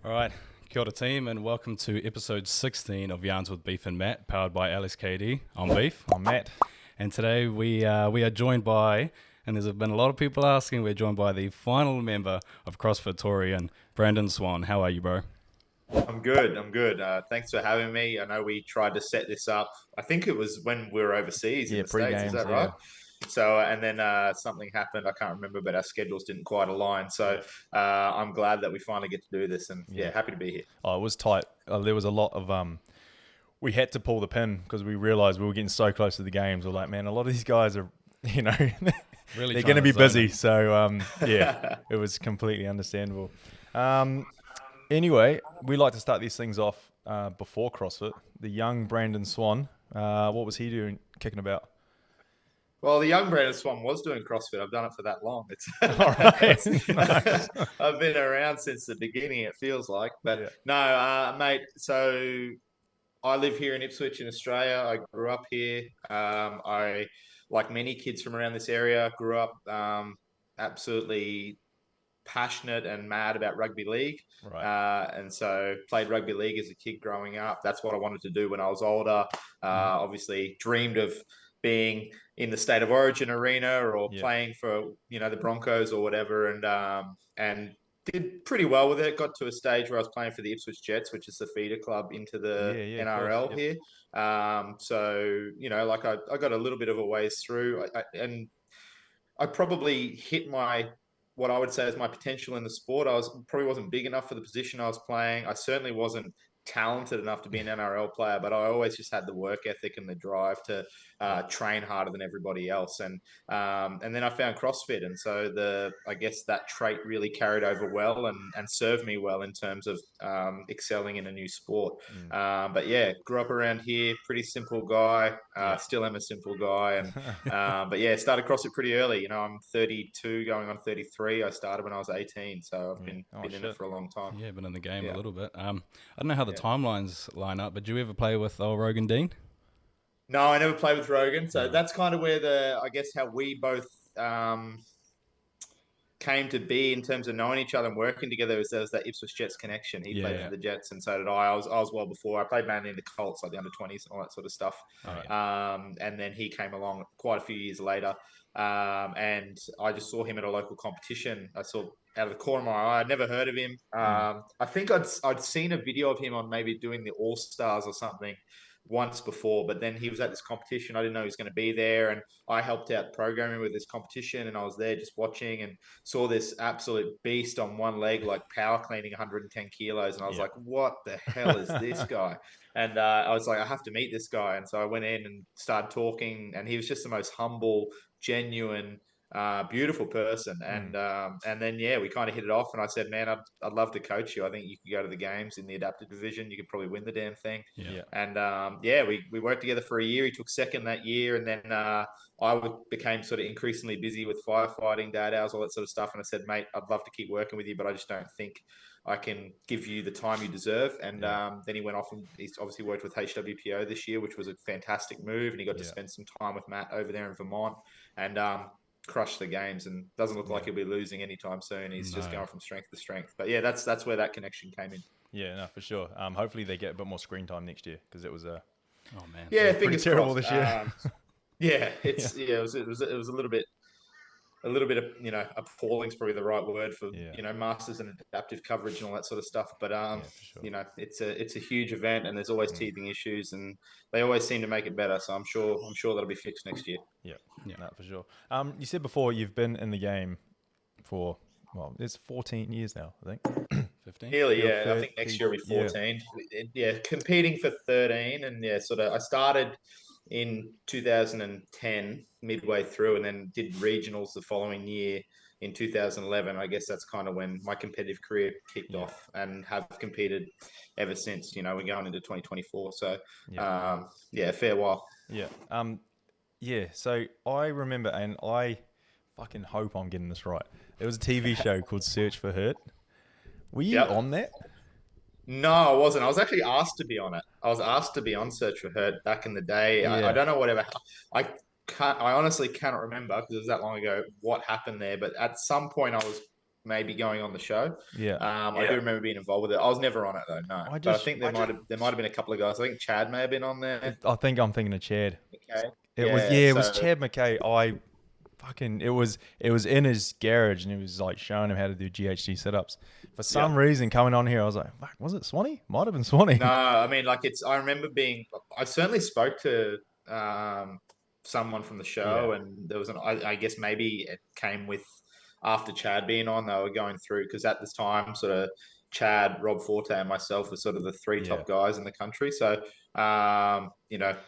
All right, kia ora team, and welcome to episode 16 of Yarns with Beef and Matt, powered by LSKD. I'm Beef. I'm Matt. And today we are joined by, and there's been a lot of people asking, we're joined by the final member of CrossFit Torian, Brandon Swan. How are you, bro? I'm good. Thanks for having me. I know we tried to set this up. I think it was when we were overseas in the States. Is that right? So, and then something happened. I can't remember, but our schedules didn't quite align. So I'm glad that we finally get to do this, and happy to be here. Oh, it was tight. There was a lot of we had to pull the pin because we realized we were getting so close to the games. We're like, man, a lot of these guys are, Really they're going to be busy. So it was completely understandable. Anyway, we like to start these things off before CrossFit. The young Brandon Swan, what was he doing, kicking about? Well, the young Brandon Swan was doing CrossFit. I've done it for that long. All right. Nice. I've been around since the beginning, it feels like. But no, mate, so I live here in Ipswich in Australia. I grew up here. I, like many kids from around this area, grew up absolutely passionate and mad about rugby league. Right. And so played rugby league as a kid growing up. That's what I wanted to do when I was older. Obviously dreamed of being in the State of Origin arena or playing for, the Broncos or whatever. And did pretty well with it. Got to a stage where I was playing for the Ipswich Jets, which is the feeder club into the NRL here. So, I got a little bit of a ways through and I probably hit what I would say is my potential in the sport. Probably wasn't big enough for the position I was playing. I certainly wasn't talented enough to be an NRL player, but I always just had the work ethic and the drive to train harder than everybody else. And then I found CrossFit, and so I guess that trait really carried over well and served me well in terms of excelling in a new sport. But yeah, grew up around here, pretty simple guy. Still am a simple guy, and but yeah, started CrossFit pretty early. I'm 32, going on 33. I started when I was 18, so I've been in it for a long time. Yeah, been in the game a little bit. I don't know how the timelines line up, but do you ever play with Rogan Dean? No, I never played with Rogan. So that's kind of where I guess how we both came to be in terms of knowing each other and working together. There was that Ipswich Jets connection. He played for the Jets, and so did I. I was well before. I played mainly in the Colts, like the under-20s and all that sort of stuff. And then he came along quite a few years later. And I just saw him at a local competition. I saw out of the corner of my eye. I'd never heard of him. I think I'd seen a video of him on maybe doing the All-Stars or something once before, but then he was at this competition. I didn't know he was going to be there, and I helped out programming with this competition, and I was there just watching and saw this absolute beast on one leg, like power cleaning 110 kilos, and I was like, what the hell is this guy? And I was like, I have to meet this guy. And so I went in and started talking, and he was just the most humble, genuine, beautiful person. And then we kind of hit it off, and I said, man, I'd love to coach you. I think you could go to the games in the adapted division. You could probably win the damn thing. And we worked together for a year. He took second that year, and then I became sort of increasingly busy with firefighting, dad hours, all that sort of stuff. And I said, mate, I'd love to keep working with you, but I just don't think I can give you the time you deserve. And then he went off, and he's obviously worked with HWPO this year, which was a fantastic move. And he got to spend some time with Matt over there in Vermont, and crush the games, and doesn't look like he'll be losing anytime soon. He's just going from strength to strength. But yeah, that's where that connection came in. Yeah, no, for sure. Hopefully they get a bit more screen time next year, because it was pretty terrible this year. It was a little bit of appalling is probably the right word for masters and adaptive coverage and all that sort of stuff. But sure. It's a huge event, and there's always teething issues, and they always seem to make it better. So I'm sure that'll be fixed next year. Yeah, no, for sure. You said before you've been in the game for it's 14 years now, I think. 15. Nearly, I think next year will be 14. Yeah, competing for 13, and I started in 2010, midway through, and then did regionals the following year in 2011. I guess that's kind of when my competitive career kicked off, and have competed ever since. We're going into 2024, so fair while. So I remember, and I fucking hope I'm getting this right. There was a TV show called Search for Hurt. Were you on that? No, I wasn't. I was actually asked to be on it. I was asked to be on Search for Hurt back in the day. I don't know whatever. I honestly cannot remember, because it was that long ago, what happened there. But at some point, I was maybe going on the show. Yeah. I do remember being involved with it. I was never on it though, no. But I think there might have been a couple of guys. I think Chad may have been on there. I think I'm thinking of Chad. Okay. It was Chad McKay. It was in his garage, and he was like showing him how to do GHD sit-ups. For some reason, coming on here, I was like, "Fuck, was it Swanny? Might have been Swanny." No, I mean, like I remember I certainly spoke to someone from the show, and there was I guess maybe it came with after Chad being on, they were going through, because at this time, sort of Chad, Rob Forte, and myself were sort of the three top guys in the country. So,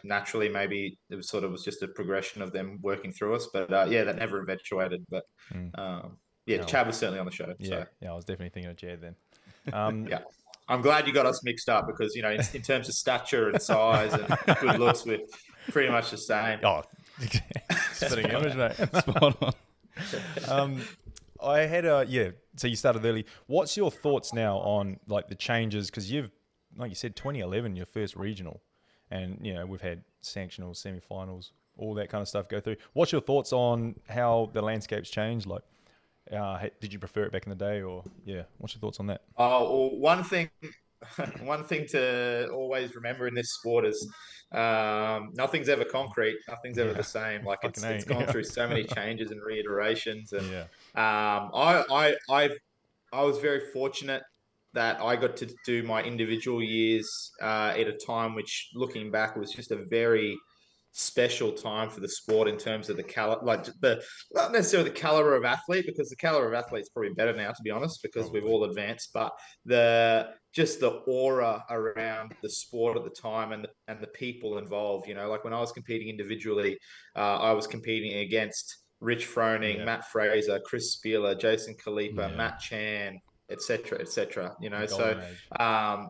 naturally, maybe it was just a progression of them working through us. But that never eventuated. But Chad was certainly on the show. Yeah, so. I was definitely thinking of Chad then. I'm glad you got us mixed up because, in terms of stature and size and good looks, we're pretty much the same. Oh, spitting image, mate. Spot on. I had so you started early. What's your thoughts now on like the changes? Because you've, like you said, 2011, your first regional, and we've had sanctionals, semi-finals, all that kind of stuff go through. What's your thoughts on how the landscape's changed? Like, did you prefer it back in the day, or what's your thoughts on that? Oh, well, one thing to always remember in this sport is nothing's ever concrete, nothing's ever the same. Like it's gone through so many changes and reiterations, and I was very fortunate that I got to do my individual years at a time which, looking back, was just a very special time for the sport in terms of not necessarily the caliber of athlete, because the caliber of athlete is probably better now, to be honest, because we've all advanced, but the aura around the sport at the time and the people involved. Like when I was competing individually, I was competing against Rich Froning, Matt Fraser, Chris Spieler, Jason Kalipa, Matt Chan, etc., etc. So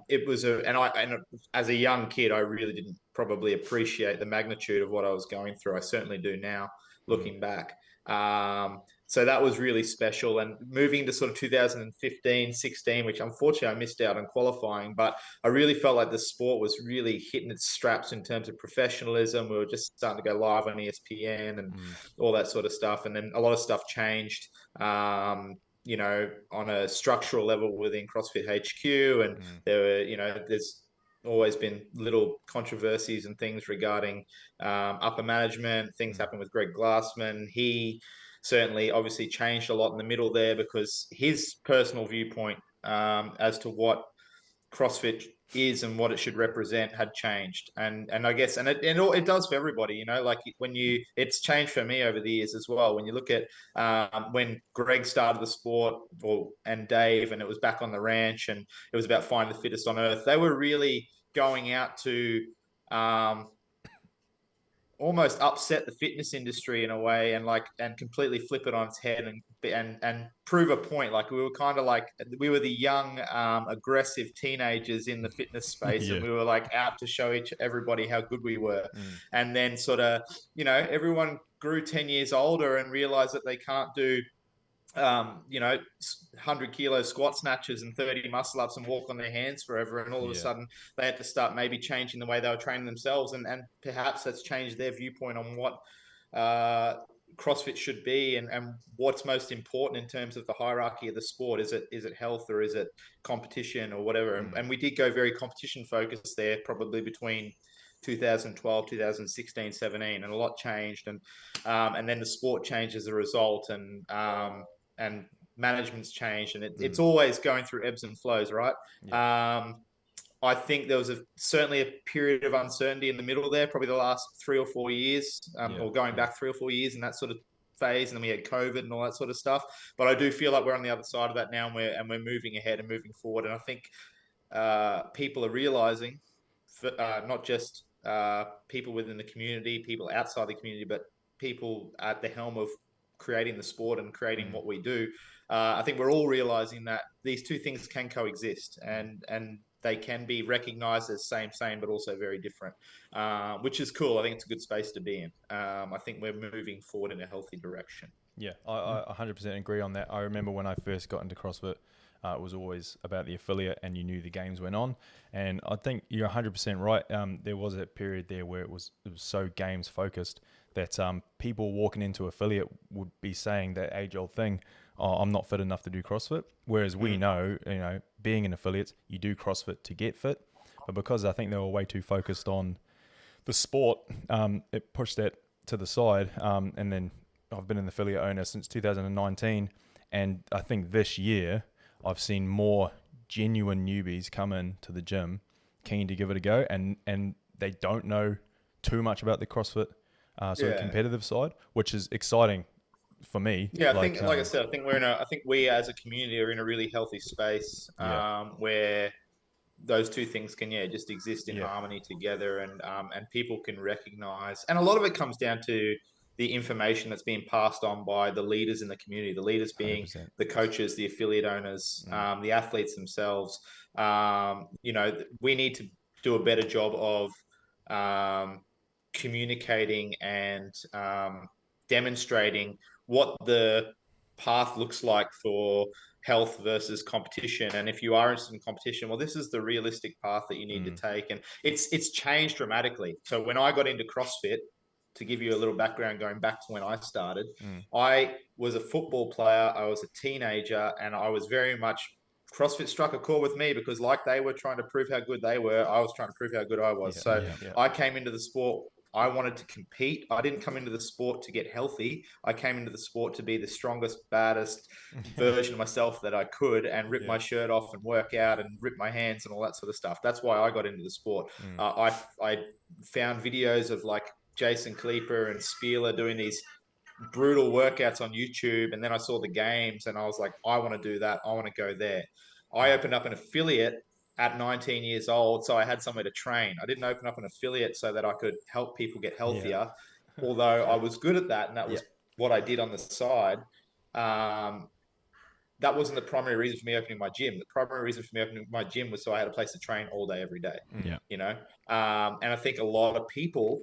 it was and as a young kid, I really didn't probably appreciate the magnitude of what I was going through. I certainly do now, looking back. So that was really special. And moving to sort of 2015, 16, which unfortunately I missed out on qualifying, but I really felt like the sport was really hitting its straps in terms of professionalism. We were just starting to go live on ESPN and all that sort of stuff. And then a lot of stuff changed. On a structural level within CrossFit HQ, and there were, there's always been little controversies and things regarding upper management. Things happened with Greg Glassman. He certainly obviously changed a lot in the middle there because his personal viewpoint as to what CrossFit is and what it should represent had changed, and I guess it does for everybody, like it's changed for me over the years as well. When you look at when Greg started the sport, and Dave, and it was back on the ranch, and it was about finding the fittest on earth, they were really going out to almost upset the fitness industry in a way, and completely flip it on its head and prove a point. Like we were kind of like, we were the young, aggressive teenagers in the fitness space, and we were like out to show everybody how good we were. And then sort of, everyone grew 10 years older and realized that they can't do 100 kilo squat snatches and 30 muscle ups and walk on their hands forever, and all of a sudden they had to start maybe changing the way they were training themselves, and perhaps that's changed their viewpoint on what CrossFit should be, and what's most important in terms of the hierarchy of the sport. Is it health, or is it competition, or whatever? And we did go very competition focused there, probably between 2012, 2016, 17, and a lot changed, and then the sport changed as a result, and management's changed, and it's always going through ebbs and flows, right? I think there was certainly a period of uncertainty in the middle there, probably the last 3 or 4 years, or going back 3 or 4 years, and that sort of phase, and then we had COVID and all that sort of stuff. But I do feel like we're on the other side of that now, and we're moving ahead and moving forward. And I think people are realizing, not just people within the community, people outside the community, but people at the helm of creating the sport and creating what we do. I think we're all realizing that these two things can coexist, and they can be recognized as same, but also very different, which is cool. I think it's a good space to be in. I think we're moving forward in a healthy direction. Yeah, I 100% agree on that. I remember when I first got into CrossFit, it was always about the affiliate, and you knew the games went on. And I think you're 100% right. There was a period there where it was so games focused that people walking into affiliate would be saying that age-old thing oh, I'm not fit enough to do CrossFit. Whereas we know, being in affiliates, you do CrossFit to get fit. But because I think they were way too focused on the sport, it pushed that to the side. And then I've been an affiliate owner since 2019. And I think this year I've seen more genuine newbies come in to the gym keen to give it a go. And they don't know too much about the CrossFit sort of competitive side, which is exciting for me. Yeah, I think, like I said, I think we as a community are in a really healthy space where those two things can just exist in harmony together, and people can recognize, and a lot of it comes down to the information that's being passed on by the leaders in the community, the leaders being 100%. The coaches, the affiliate owners, the athletes themselves. We need to do a better job of communicating and demonstrating what the path looks like for health versus competition. And if you are interested in competition, well, this is the realistic path that you need to take. And it's changed dramatically. So when I got into CrossFit, to give you a little background, going back to when I started, I was a football player. I was a teenager, and I was very much, CrossFit struck a chord with me because, like they were trying to prove how good they were, I was trying to prove how good I was. I came into the sport, I wanted to compete. I didn't come into the sport to get healthy. I came into the sport to be the strongest, baddest version of myself that I could, and rip my shirt off and work out and rip my hands and all that sort of stuff. That's why I got into the sport. I found videos of like Jason Kleeper and Spieler doing these brutal workouts on YouTube, and then I saw the games and I was like, I want to do that. I want to go there. I opened up an affiliate at 19 years old, so I had somewhere to train. I didn't open up an affiliate so that I could help people get healthier, although I was good at that, and that was what I did on the side. That wasn't the primary reason for me opening my gym. The primary reason for me opening my gym was so I had a place to train all day, every day. And I think a lot of people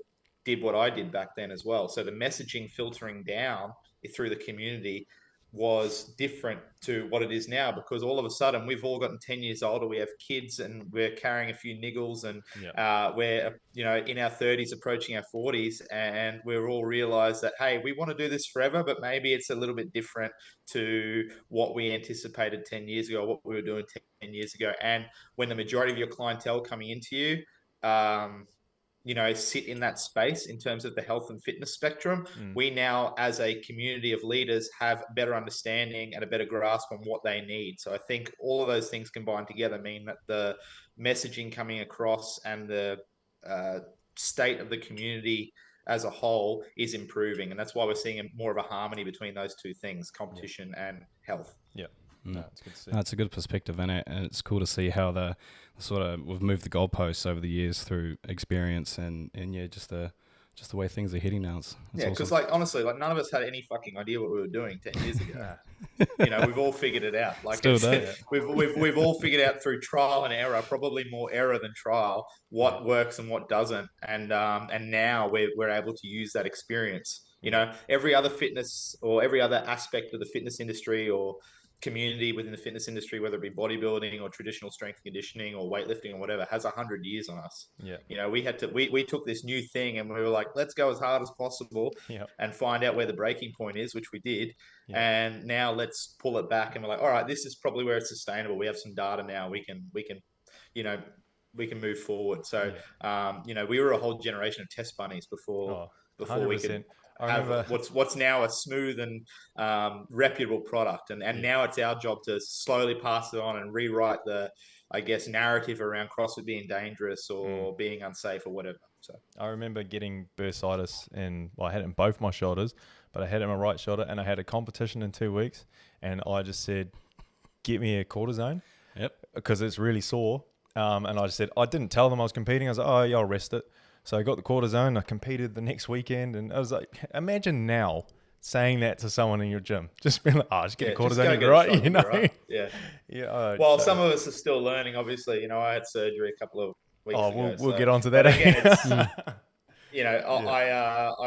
did what I did back then as well. So the messaging filtering down through the community was different to what it is now, because all of a sudden we've all gotten 10 years older, we have kids, and we're carrying a few niggles, and we're in our 30s approaching our 40s, and we're all realized that, hey, we want to do this forever, but maybe it's a little bit different to what we anticipated 10 years ago, what we were doing 10 years ago. And when the majority of your clientele coming into you sit in that space in terms of the health and fitness spectrum, we now, as a community of leaders, have a better understanding and a better grasp on what they need. So I think all of those things combined together mean that the messaging coming across and the state of the community as a whole is improving. And that's why we're seeing more of a harmony between those two things, competition and health. Yeah. No, it's good to see. That's a good perspective, and it's cool to see how we've moved the goalposts over the years through experience and just the way things are hitting now. Because awesome. Honestly, none of us had any fucking idea what we were doing 10 years ago. We've all figured it out. We've all figured out through trial and error, probably more error than trial, what works and what doesn't, and now we're able to use that experience. Every other fitness or every other aspect of the fitness industry or community within the fitness industry, whether it be bodybuilding or traditional strength conditioning or weightlifting or whatever, has 100 years on us. We took this new thing and we were like, let's go as hard as possible and find out where the breaking point is, which we did. And now let's pull it back and we're like, all right, this is probably where it's sustainable. We have some data now. We can move forward. So we were a whole generation of test bunnies before we could have what's now a smooth and reputable product, and now it's our job to slowly pass it on and rewrite the, I guess, narrative around CrossFit being dangerous or being unsafe or whatever. So I remember getting bursitis, and I had it in both my shoulders, but I had it in my right shoulder, and I had a competition in 2 weeks, and I just said, "Get me a cortisone," because it's really sore. And I just said, I didn't tell them I was competing. I was like, "Oh yeah, I'll rest it." So I got the cortisone. I competed the next weekend, and I was like, imagine now saying that to someone in your gym, just being like, just get a cortisone, right? Yeah. Well, some of us are still learning. Obviously, I had surgery a couple of weeks ago. We'll get onto that. Again, it's, I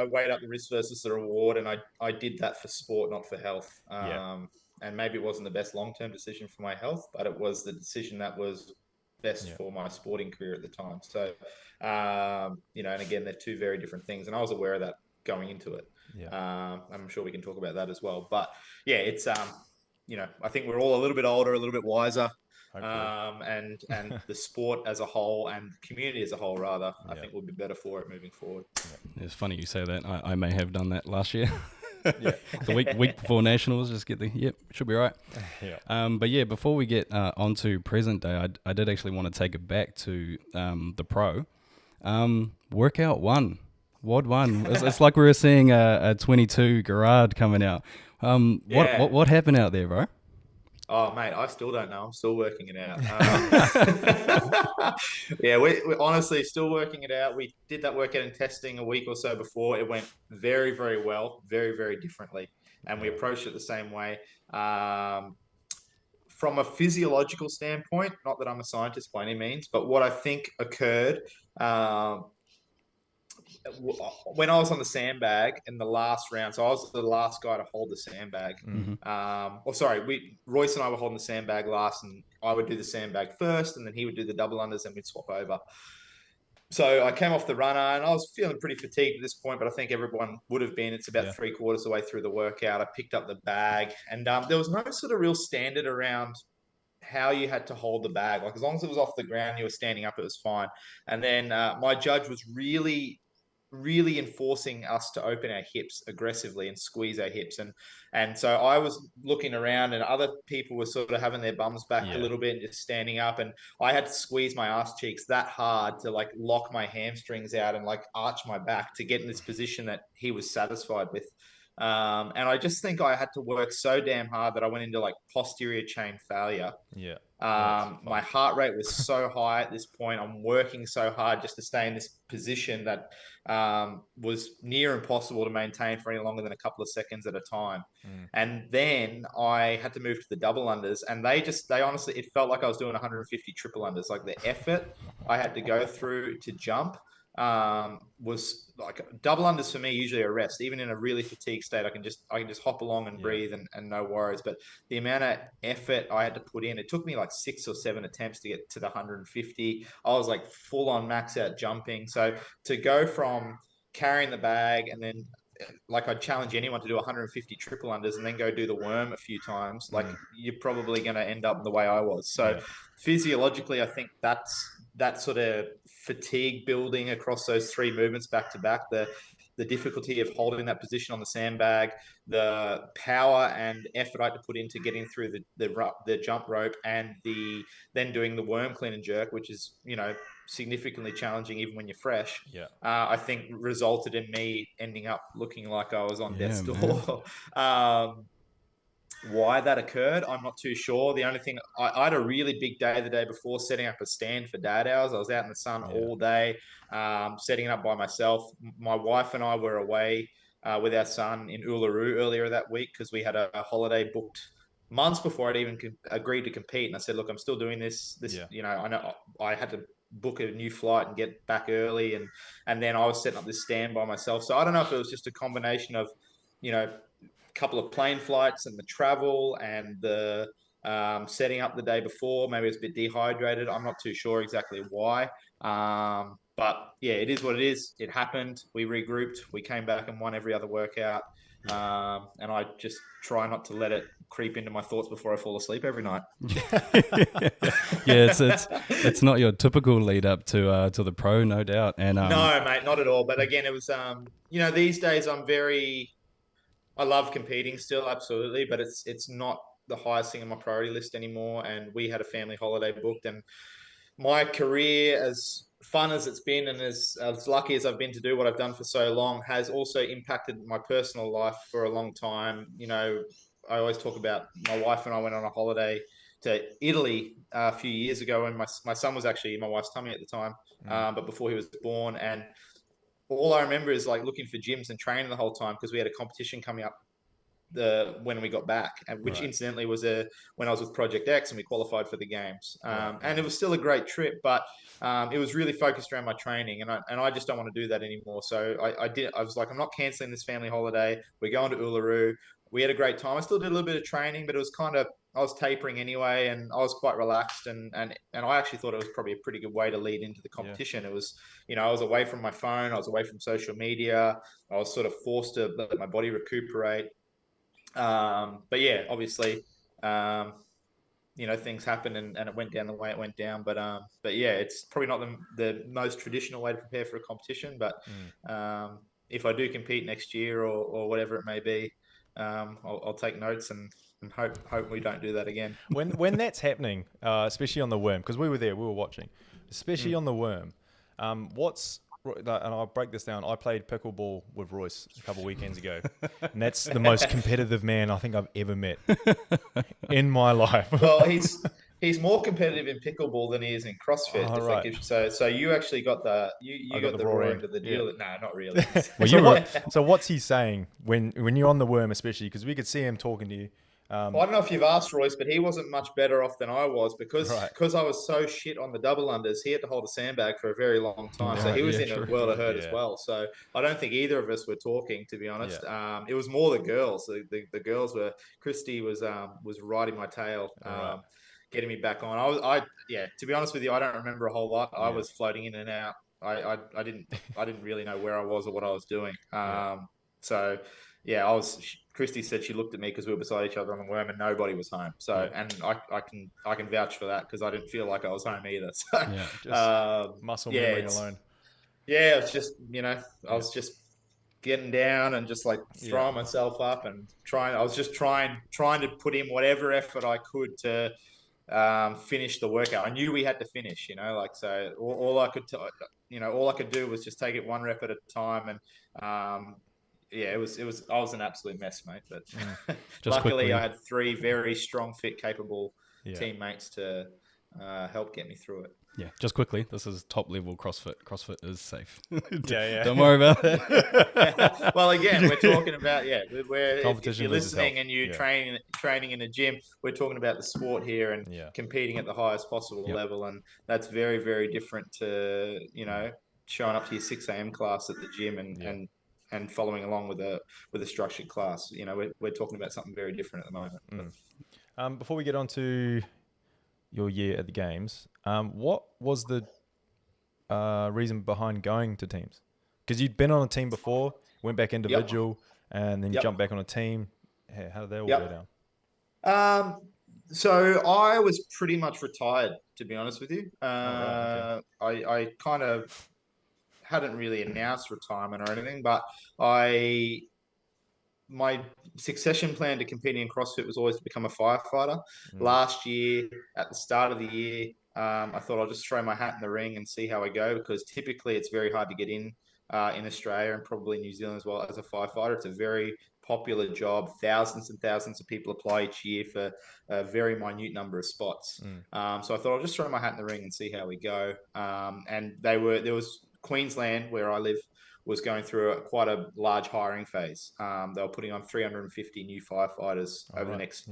weighed up the risk versus the reward, and I did that for sport, not for health. And maybe it wasn't the best long-term decision for my health, but it was the decision that was best for my sporting career at the time. So, and again, they're two very different things, and I was aware of that going into it. I'm sure we can talk about that as well. But it's I think we're all a little bit older, a little bit wiser. Hopefully. And the sport as a whole and the community as a whole, rather, I think we'll be better for it moving forward. It's funny you say that. I may have done that last year. Yeah. The week before nationals, just get should be right. But yeah, before we get onto present day, I did actually want to take it back to the pro. Workout 1, WOD 1. It's like we were seeing a 22 Garage coming out. What happened out there, bro? Oh, mate, I still don't know. I'm still working it out. Yeah, we're honestly still working it out. We did that workout and testing a week or so before. It went very, very well, very, very differently. And we approached it the same way. From a physiological standpoint, not that I'm a scientist by any means, but what I think occurred when I was on the sandbag in the last round, so I was the last guy to hold the sandbag. Royce and I were holding the sandbag last, and I would do the sandbag first, and then he would do the double unders, and we'd swap over. So I came off the runner, and I was feeling pretty fatigued at this point, but I think everyone would have been. It's about 3/4 of the way through the workout. I picked up the bag, and there was no sort of real standard around how you had to hold the bag. Like, as long as it was off the ground, you were standing up, it was fine. And then my judge was really enforcing us to open our hips aggressively and squeeze our hips. And so I was looking around, and other people were sort of having their bums back a little bit and just standing up. And I had to squeeze my ass cheeks that hard to like lock my hamstrings out and like arch my back to get in this position that he was satisfied with. And I just think I had to work so damn hard that I went into like posterior chain failure. My heart rate was so high at this point. I'm working so hard just to stay in this position that was near impossible to maintain for any longer than a couple of seconds at a time. And then I had to move to the double unders, and they honestly, it felt like I was doing 150 triple unders. Like, the effort I had to go through to jump was like, double unders for me usually a rest. Even in a really fatigued state, I can just hop along and breathe and no worries. But the amount of effort I had to put in, it took me like 6 or 7 attempts to get to the 150. I was like full on max out jumping. So to go from carrying the bag, and then like, I'd challenge anyone to do 150 triple unders and then go do the worm a few times. Like, you're probably going to end up the way I was. So physiologically, I think that's that sort of fatigue building across those 3 movements back to back, the difficulty of holding that position on the sandbag, the power and effort I had to put into getting through the jump rope, and then doing the worm clean and jerk, which is, significantly challenging even when you're fresh. I think resulted in me ending up looking like I was on death's door. Why that occurred, I'm not too sure. The only thing, I had a really big day the day before, setting up a stand for dad hours. I was out in the sun all day, setting it up by myself. My wife and I were away with our son in Uluru earlier that week because we had a holiday booked months before I'd even agreed to compete. And I said, look, I'm still doing this. I know I had to book a new flight and get back early, and then I was setting up this stand by myself. So I don't know if it was just a combination of, couple of plane flights and the travel and the setting up the day before. Maybe it's a bit dehydrated. I'm not too sure exactly why. But yeah, it is what it is. It happened. We regrouped. We came back and won every other workout. And I just try not to let it creep into my thoughts before I fall asleep every night. It's not your typical lead up to the pro, no doubt. And no, mate, not at all. But again, it was these days I love competing still, absolutely, but it's not the highest thing on my priority list anymore. And we had a family holiday booked, and my career, as fun as it's been and as lucky as I've been to do what I've done for so long, has also impacted my personal life for a long time. I always talk about my wife and I went on a holiday to Italy a few years ago, and my son was actually in my wife's tummy at the time, but before he was born. And all I remember is like looking for gyms and training the whole time because we had a competition coming up when we got back, and which incidentally was when I was with Project X and we qualified for the games. And it was still a great trip, but it was really focused around my training, and I just don't want to do that anymore. So I was like, I'm not canceling this family holiday. We're going to Uluru. We had a great time. I still did a little bit of training, but it was I was tapering anyway, and I was quite relaxed, and I actually thought it was probably a pretty good way to lead into the competition. It was, I was away from my phone, I was away from social media, I was sort of forced to let my body recuperate. But yeah, obviously, things happened and it went down the way it went down. But yeah, it's probably not the most traditional way to prepare for a competition. But if I do compete next year or whatever it may be, I'll take notes and hope we don't do that again. When that's happening, especially on the worm, because we were there, we were watching, especially on the worm. And I'll break this down. I played pickleball with Royce a couple of weekends ago, and that's the most competitive man I think I've ever met in my life. Well, he's more competitive in pickleball than he is in CrossFit. Oh, right. So you actually got the got the raw end of the deal. Yeah. No, not really. Well, so what's he saying when you're on the worm, especially because we could see him talking to you? Well, I don't know if you've asked Royce, but he wasn't much better off than I was because I was so shit on the double unders. He had to hold a sandbag for a very long time, so he was in a world of hurt as well. So I don't think either of us were talking, to be honest. Yeah. It was more the girls. The girls were. Christy was riding my tail, getting me back on. To be honest with you, I don't remember a whole lot. I was floating in and out. I didn't really know where I was or what I was doing. So. Yeah, Christy said she looked at me because we were beside each other on the worm and nobody was home. So, and I can vouch for that because I didn't feel like I was home either. So, just muscle memory alone. Yeah, it's just I was just getting down and just like throwing myself up and trying. I was just trying to put in whatever effort I could to finish the workout. I knew we had to finish. So all I could do was just take it one rep at a time and. Yeah, it was. I was an absolute mess, mate. But luckily, quickly, I had 3 very strong, fit, capable teammates to help get me through it. Yeah, just quickly, this is top level CrossFit. CrossFit is safe. Yeah. Don't worry about that. Well, again, we're talking about if you're listening and you're training in a gym, we're talking about the sport here and competing at the highest possible level, and that's very, very different to showing up to your 6 a.m. class at the gym and following along with a structured class. We're talking about something very different at the moment. Before we get on to your year at the games, what was the reason behind going to teams? Because you'd been on a team before, went back individual, and then you jumped back on a team. How did that all go down? So I was pretty much retired, to be honest with you. I kind of hadn't really announced retirement or anything, but my succession plan to competing in CrossFit was always to become a firefighter. Last year, at the start of the year, I thought I'll just throw my hat in the ring and see how I go, because typically it's very hard to get in Australia and probably New Zealand as well as a firefighter. It's a very popular job. Thousands and thousands of people apply each year for a very minute number of spots. So I thought I'll just throw my hat in the ring and see how we go. And there was Queensland, where I live, was going through quite a large hiring phase. They were putting on 350 new firefighters over the next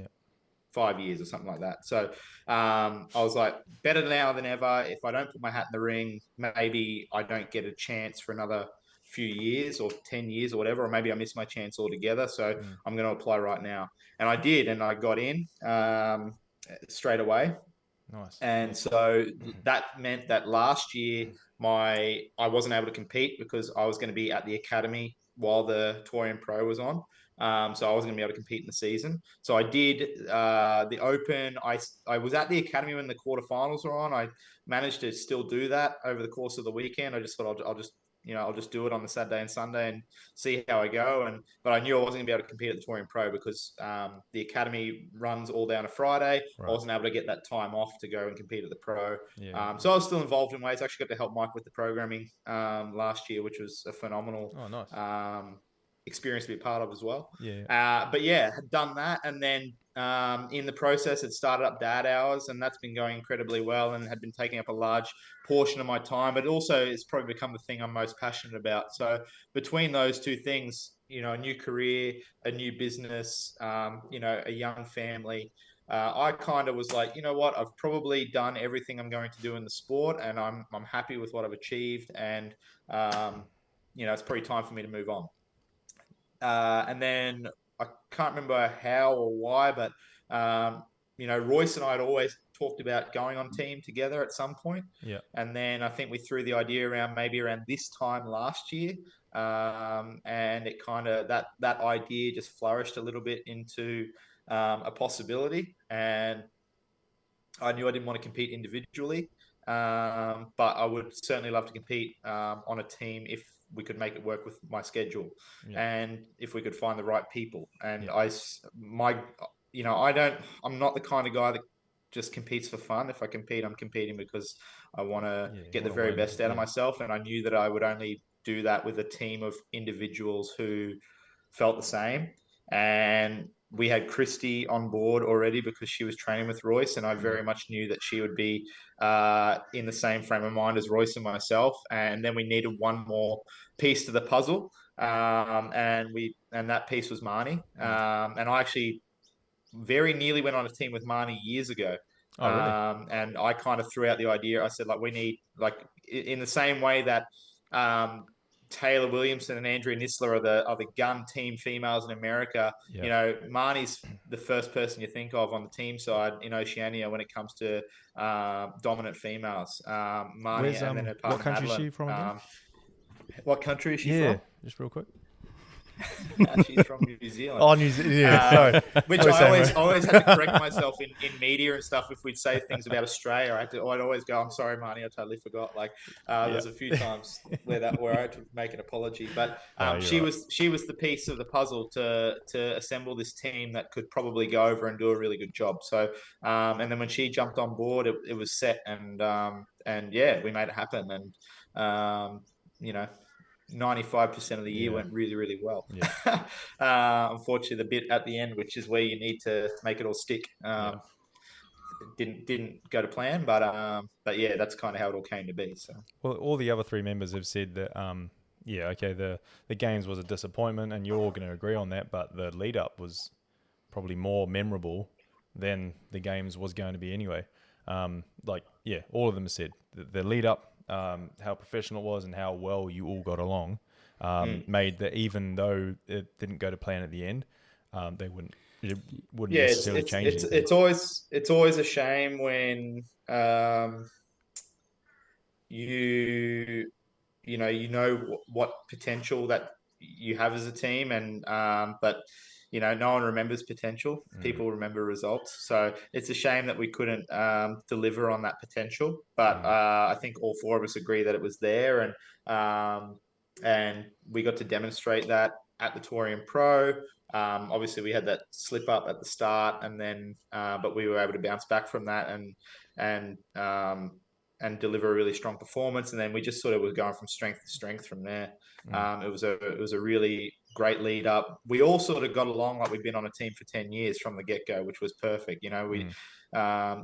5 years or something like that. So I was like, better now than ever. If I don't put my hat in the ring, maybe I don't get a chance for another few years or 10 years or whatever, or maybe I miss my chance altogether. So I'm going to apply right now. And I did, and I got in straight away. Nice. And so that meant that last year I wasn't able to compete because I was going to be at the academy while the Torian Pro was on. So I wasn't going to be able to compete in the season. So I did the Open. I was at the academy when the quarterfinals were on. I managed to still do that over the course of the weekend. I just thought I'll just do it on the Saturday and Sunday and see how I go. But I knew I wasn't going to be able to compete at the Torian Pro because the academy runs all down a Friday. Right. I wasn't able to get that time off to go and compete at the Pro. Yeah. So I was still involved in ways. I actually got to help Mike with the programming last year, which was a phenomenal experience to be a part of as well. Yeah. But yeah, had done that. And then in the process, it started up dad hours, and that's been going incredibly well and had been taking up a large portion of my time. But also it's probably become the thing I'm most passionate about. So between those two things, a new career, a new business, a young family, I kind of was like, you know what, I've probably done everything I'm going to do in the sport, and I'm happy with what I've achieved. And, it's probably time for me to move on. And then I can't remember how or why, but, Royce and I had always talked about going on team together at some point. Yeah. And then I think we threw the idea around maybe around this time last year. And it kind of, that idea just flourished a little bit into a possibility, and I knew I didn't want to compete individually, but I would certainly love to compete on a team if we could make it work with my schedule, and if we could find the right people. And I'm not the kind of guy that just competes for fun. If I compete, I'm competing because I want to get the very best out of myself. And I knew that I would only do that with a team of individuals who felt the same. And we had Christy on board already because she was training with Royce, and I very much knew that she would be in the same frame of mind as Royce and myself. And then we needed one more piece to the puzzle, and that piece was Marnie. And I actually very nearly went on a team with Marnie years ago. Oh, really? And I kind of threw out the idea. I said, like, we need, like, in the same way that Taylor Williamson and Andrea Nisler are the gun team females in America. You know, Marnie's the first person you think of on the team side in Oceania when it comes to dominant females. Marnie and then her partner, what country Madeline. is she from again? What country is she from? Just real quick. She's from New Zealand. Oh, New Zealand. Yeah, sorry. Which I always had to correct myself in media and stuff. If we'd say things about Australia, I'd always go, "I'm sorry, Marnie, I totally forgot." Like, there's a few times where I had to make an apology. But she was the piece of the puzzle to assemble this team that could probably go over and do a really good job. So, and then when she jumped on board, it was set, and yeah, we made it happen. And 95% of the year went really, really well. Unfortunately, the bit at the end, which is where you need to make it all stick, didn't go to plan. But yeah, that's kind of how it all came to be. So, well, all the other three members have said that the games was a disappointment, and you're all going to agree on that. But the lead up was probably more memorable than the games was going to be anyway. All of them have said the lead up. How professional it was and how well you all got along made that even though it didn't go to plan at the end, it wouldn't necessarily change anything. It's always a shame when you know what potential that you have as a team, and but no one remembers potential. People remember results. So it's a shame that we couldn't deliver on that potential. But I think all four of us agree that it was there, and we got to demonstrate that at the Torian Pro. Obviously, we had that slip up at the start, and then but we were able to bounce back from that and deliver a really strong performance. And then we just sort of was going from strength to strength from there. It was a really great lead up. We all sort of got along like we'd been on a team for 10 years from the get-go, which was perfect. You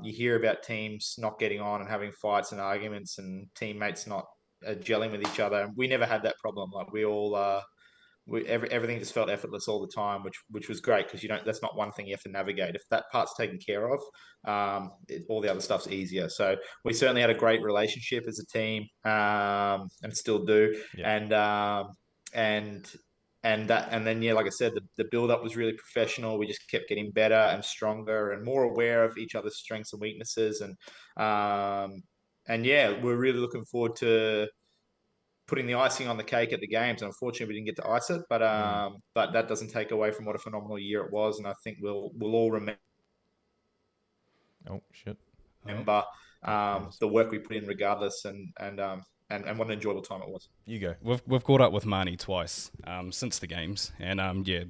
hear about teams not getting on and having fights and arguments and teammates not gelling with each other. We never had that problem. Like, we all everything just felt effortless all the time, which was great, because that's not one thing you have to navigate. If that part's taken care of, all the other stuff's easier. So we certainly had a great relationship as a team, and still do. And then like I said, the build up was really professional. We just kept getting better and stronger and more aware of each other's strengths and weaknesses. And we're really looking forward to putting the icing on the cake at the games. And unfortunately, we didn't get to ice it, but that doesn't take away from what a phenomenal year it was. And I think we'll all remember. Oh shit! Remember the work we put in, regardless, and what an enjoyable time it was. You go. We've caught up with Marnie twice since the games, and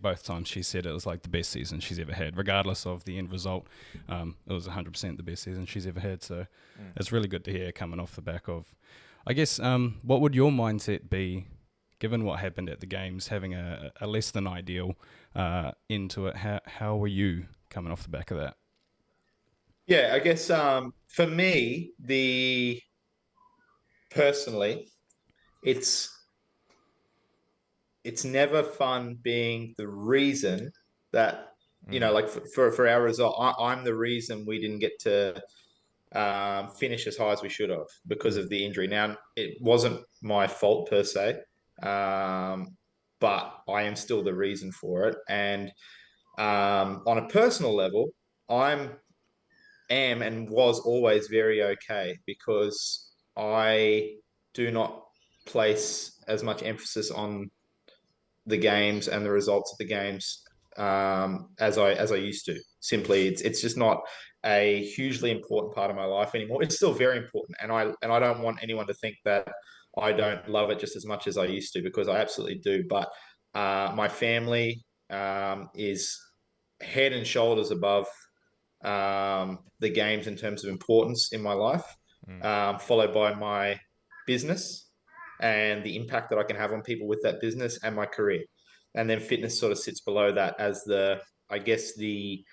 both times she said it was like the best season she's ever had, regardless of the end result. It was 100% the best season she's ever had. So it's really good to hear coming off the back of. I guess, what would your mindset be, given what happened at the games, having a less than ideal into it? How were you coming off the back of that? Yeah, I guess for me, personally, it's never fun being the reason that like for our result. I'm the reason we didn't get to finish as high as we should have because of the injury. Now, it wasn't my fault per se, but I am still the reason for it. And on a personal level, am and was always very okay, because I do not place as much emphasis on the games and the results of the games as I used to. Simply, it's just not a hugely important part of my life anymore. It's still very important, and I don't want anyone to think that I don't love it just as much as I used to, because I absolutely do. But my family is head and shoulders above the games in terms of importance in my life, followed by my business and the impact that I can have on people with that business, and my career. And then fitness sort of sits below that as I guess the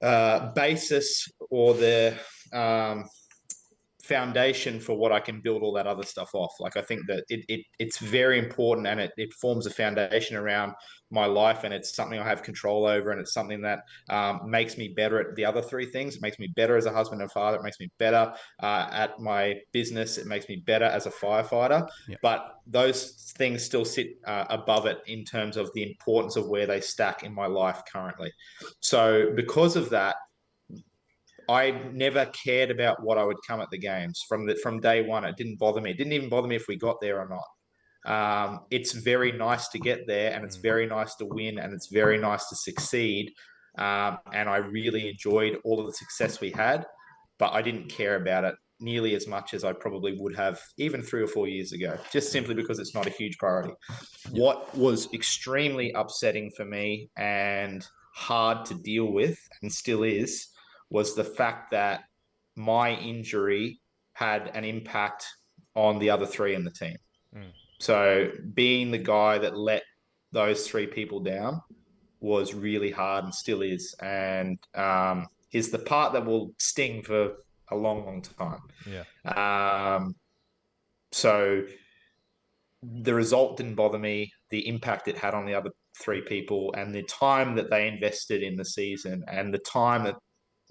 basis, or the foundation for what I can build all that other stuff off. Like, I think that it's very important, and it forms a foundation around my life, and it's something I have control over, and it's something that makes me better at the other three things. It makes me better as a husband and father. It makes me better at my business. It makes me better as a firefighter. Yep. But those things still sit above it in terms of the importance of where they stack in my life currently. So because of that, I never cared about what I would come at the games from day one. It didn't bother me. It didn't even bother me if we got there or not. It's very nice to get there, and it's very nice to win, and it's very nice to succeed. And I really enjoyed all of the success we had, but I didn't care about it nearly as much as I probably would have even 3 or 4 years ago, just simply because it's not a huge priority. What was extremely upsetting for me and hard to deal with, and still is, was the fact that my injury had an impact on the other three in the team. So being the guy that let those three people down was really hard, and still is. And is the part that will sting for a long, long time. Yeah. So the result didn't bother me. The impact it had on the other three people, and the time that they invested in the season, and the time that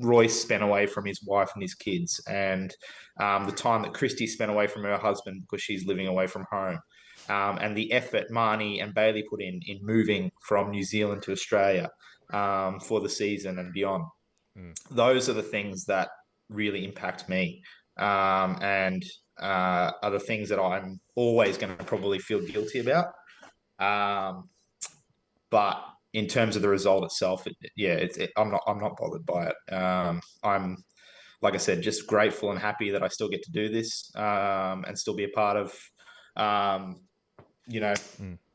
Royce spent away from his wife and his kids, and the time that Christy spent away from her husband because she's living away from home, and the effort Marnie and Bailey put in moving from New Zealand to Australia for the season and beyond. Those are the things that really impact me, and are the things that I'm always going to probably feel guilty about. But in terms of the result itself, I'm not bothered by it. I'm, like I said, just grateful and happy that I still get to do this, and still be a part of, or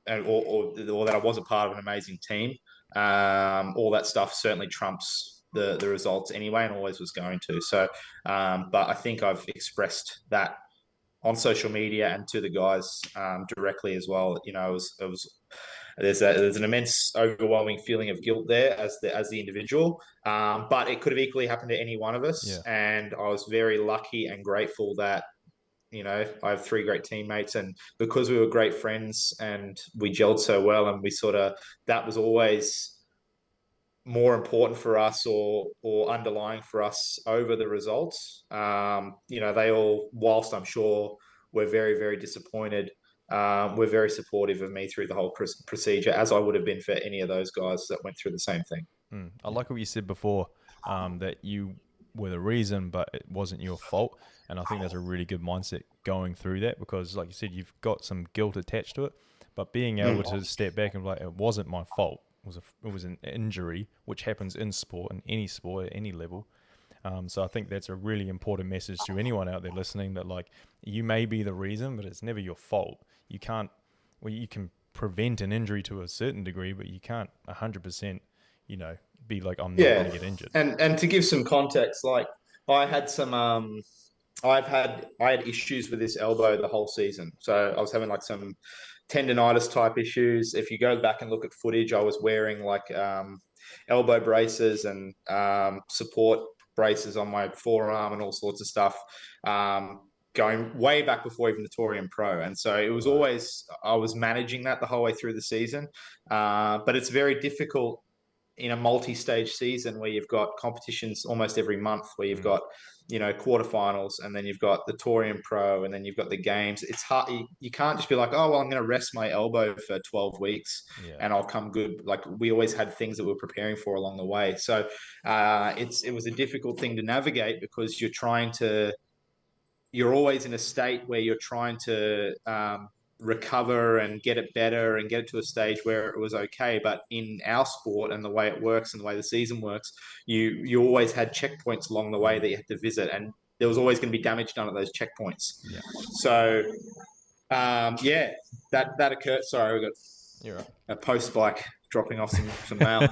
that I was a part of an amazing team. All that stuff certainly trumps the results anyway, and always was going to. So, but I think I've expressed that on social media and to the guys directly as well. There's an immense, overwhelming feeling of guilt there as the individual, but it could have equally happened to any one of us. Yeah. And I was very lucky and grateful that I have 3 great teammates, and because we were great friends and we gelled so well, and that was always more important for us, or underlying for us over the results. They all, whilst I'm sure were very, very disappointed, were very supportive of me through the whole procedure, as I would have been for any of those guys that went through the same thing. I like what you said before, that you were the reason, but it wasn't your fault. And I think that's a really good mindset going through that, because like you said, you've got some guilt attached to it, but being able to step back and be like, it wasn't my fault. It was an injury, which happens in sport, in any sport, at any level. So I think that's a really important message to anyone out there listening, that like, you may be the reason, but it's never your fault. You can prevent an injury to a certain degree, but you can't 100%, be like, I'm not going to get injured. And to give some context, like I had I had issues with this elbow the whole season. So I was having like some tendonitis type issues. If you go back and look at footage, I was wearing like elbow braces and support braces on my forearm and all sorts of stuff, going way back before even the Torian Pro. And so it was always, I was managing that the whole way through the season. But it's very difficult in a multi-stage season where you've got competitions almost every month, where you've got, quarterfinals, and then you've got the Torian Pro, and then you've got the games. It's hard. You can't just be like, oh, well, I'm going to rest my elbow for 12 weeks and I'll come good. Like, we always had things that we were preparing for along the way. So it was a difficult thing to navigate, because you're always in a state where you're trying to recover and get it better and get it to a stage where it was okay. But in our sport and the way it works and the way the season works, you always had checkpoints along the way that you had to visit, and there was always going to be damage done at those checkpoints. Yeah. So, that occurred. Sorry, we got a post bike dropping off some mail.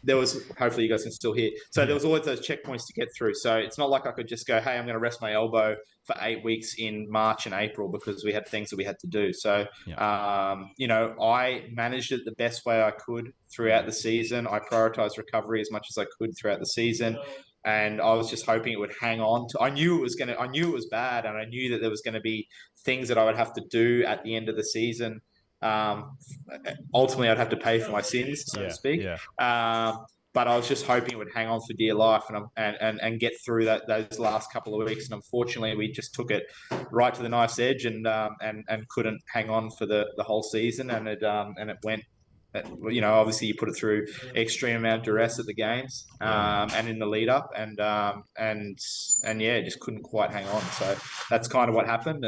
There was, hopefully you guys can still hear. So there was always those checkpoints to get through. So it's not like I could just go, hey, I'm going to rest my elbow for 8 weeks in March and April because we had things that we had to do. So, I managed it the best way I could throughout the season. I prioritized recovery as much as I could throughout the season. And I was just hoping it would hang on to, I knew it was bad. And I knew that there was going to be things that I would have to do at the end of the season. Ultimately I'd have to pay for my sins, so to speak. But I was just hoping it would hang on for dear life and get through those last couple of weeks. And unfortunately, we just took it right to the knife's edge and couldn't hang on for the whole season. And it went. Obviously you put it through extreme amount of duress at the games and in the lead up, and just couldn't quite hang on. So that's kind of what happened,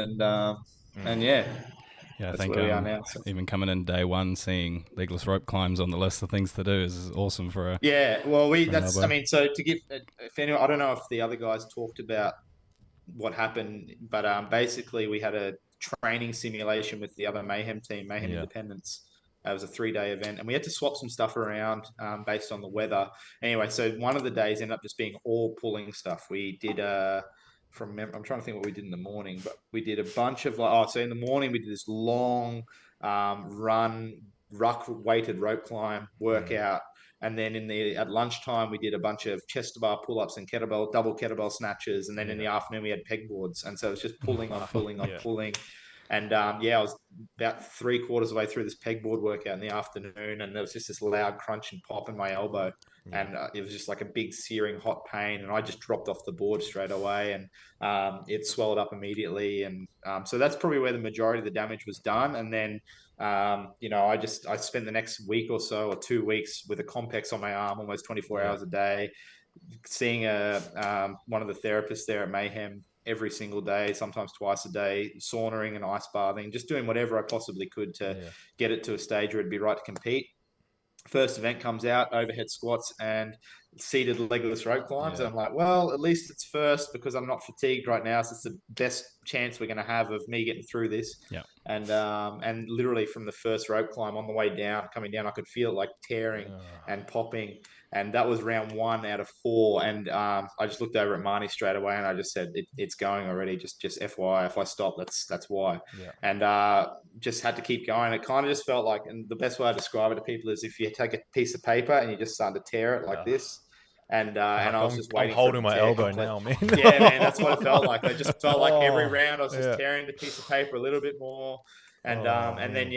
Yeah, I think where we are now, so. Even coming in day one, seeing legless rope climbs on the list of things to do is awesome for a. Yeah, well, so to give, if anyone, I don't know if the other guys talked about what happened, but basically we had a training simulation with the other Mayhem team, Mayhem Independence. It was a 3-day event, and we had to swap some stuff around based on the weather. Anyway, so one of the days ended up just being all pulling stuff. We did I'm trying to think what we did in the morning, but we did a bunch of so in the morning we did this long ruck weighted rope climb workout. And then at lunchtime, we did a bunch of chest to bar pull-ups and double kettlebell snatches. And then in the afternoon, we had pegboards. And so it was just pulling on pulling on pulling. And I was about 3/4 of the way through this pegboard workout in the afternoon, and there was just this loud crunch and pop in my elbow, and it was just like a big searing hot pain, and I just dropped off the board straight away, and it swelled up immediately, and so that's probably where the majority of the damage was done. And then I spent the next week or so or 2 weeks with a Compex on my arm almost 24 hours a day, seeing one of the therapists there at Mayhem every single day, sometimes twice a day, saunering and ice bathing, just doing whatever I possibly could to get it to a stage where it'd be right to compete. First event comes out, overhead squats and seated legless rope climbs. And I'm like, well, at least it's first because I'm not fatigued right now. So it's the best chance we're going to have of me getting through this. Yeah. And literally from the first rope climb on the way down, coming down, I could feel it like tearing and popping. And that was round 1 out of 4. And I just looked over at Marnie straight away and I just said, it's going already. Just FYI, if I stop, that's why. Yeah. And just had to keep going. It kind of just felt like, and the best way I describe it to people is if you take a piece of paper and you just start to tear it like this. And I was just waiting. I'm holding my elbow now, man. Yeah, man, that's what it felt like. I just felt like every round I was just tearing the piece of paper a little bit more. And then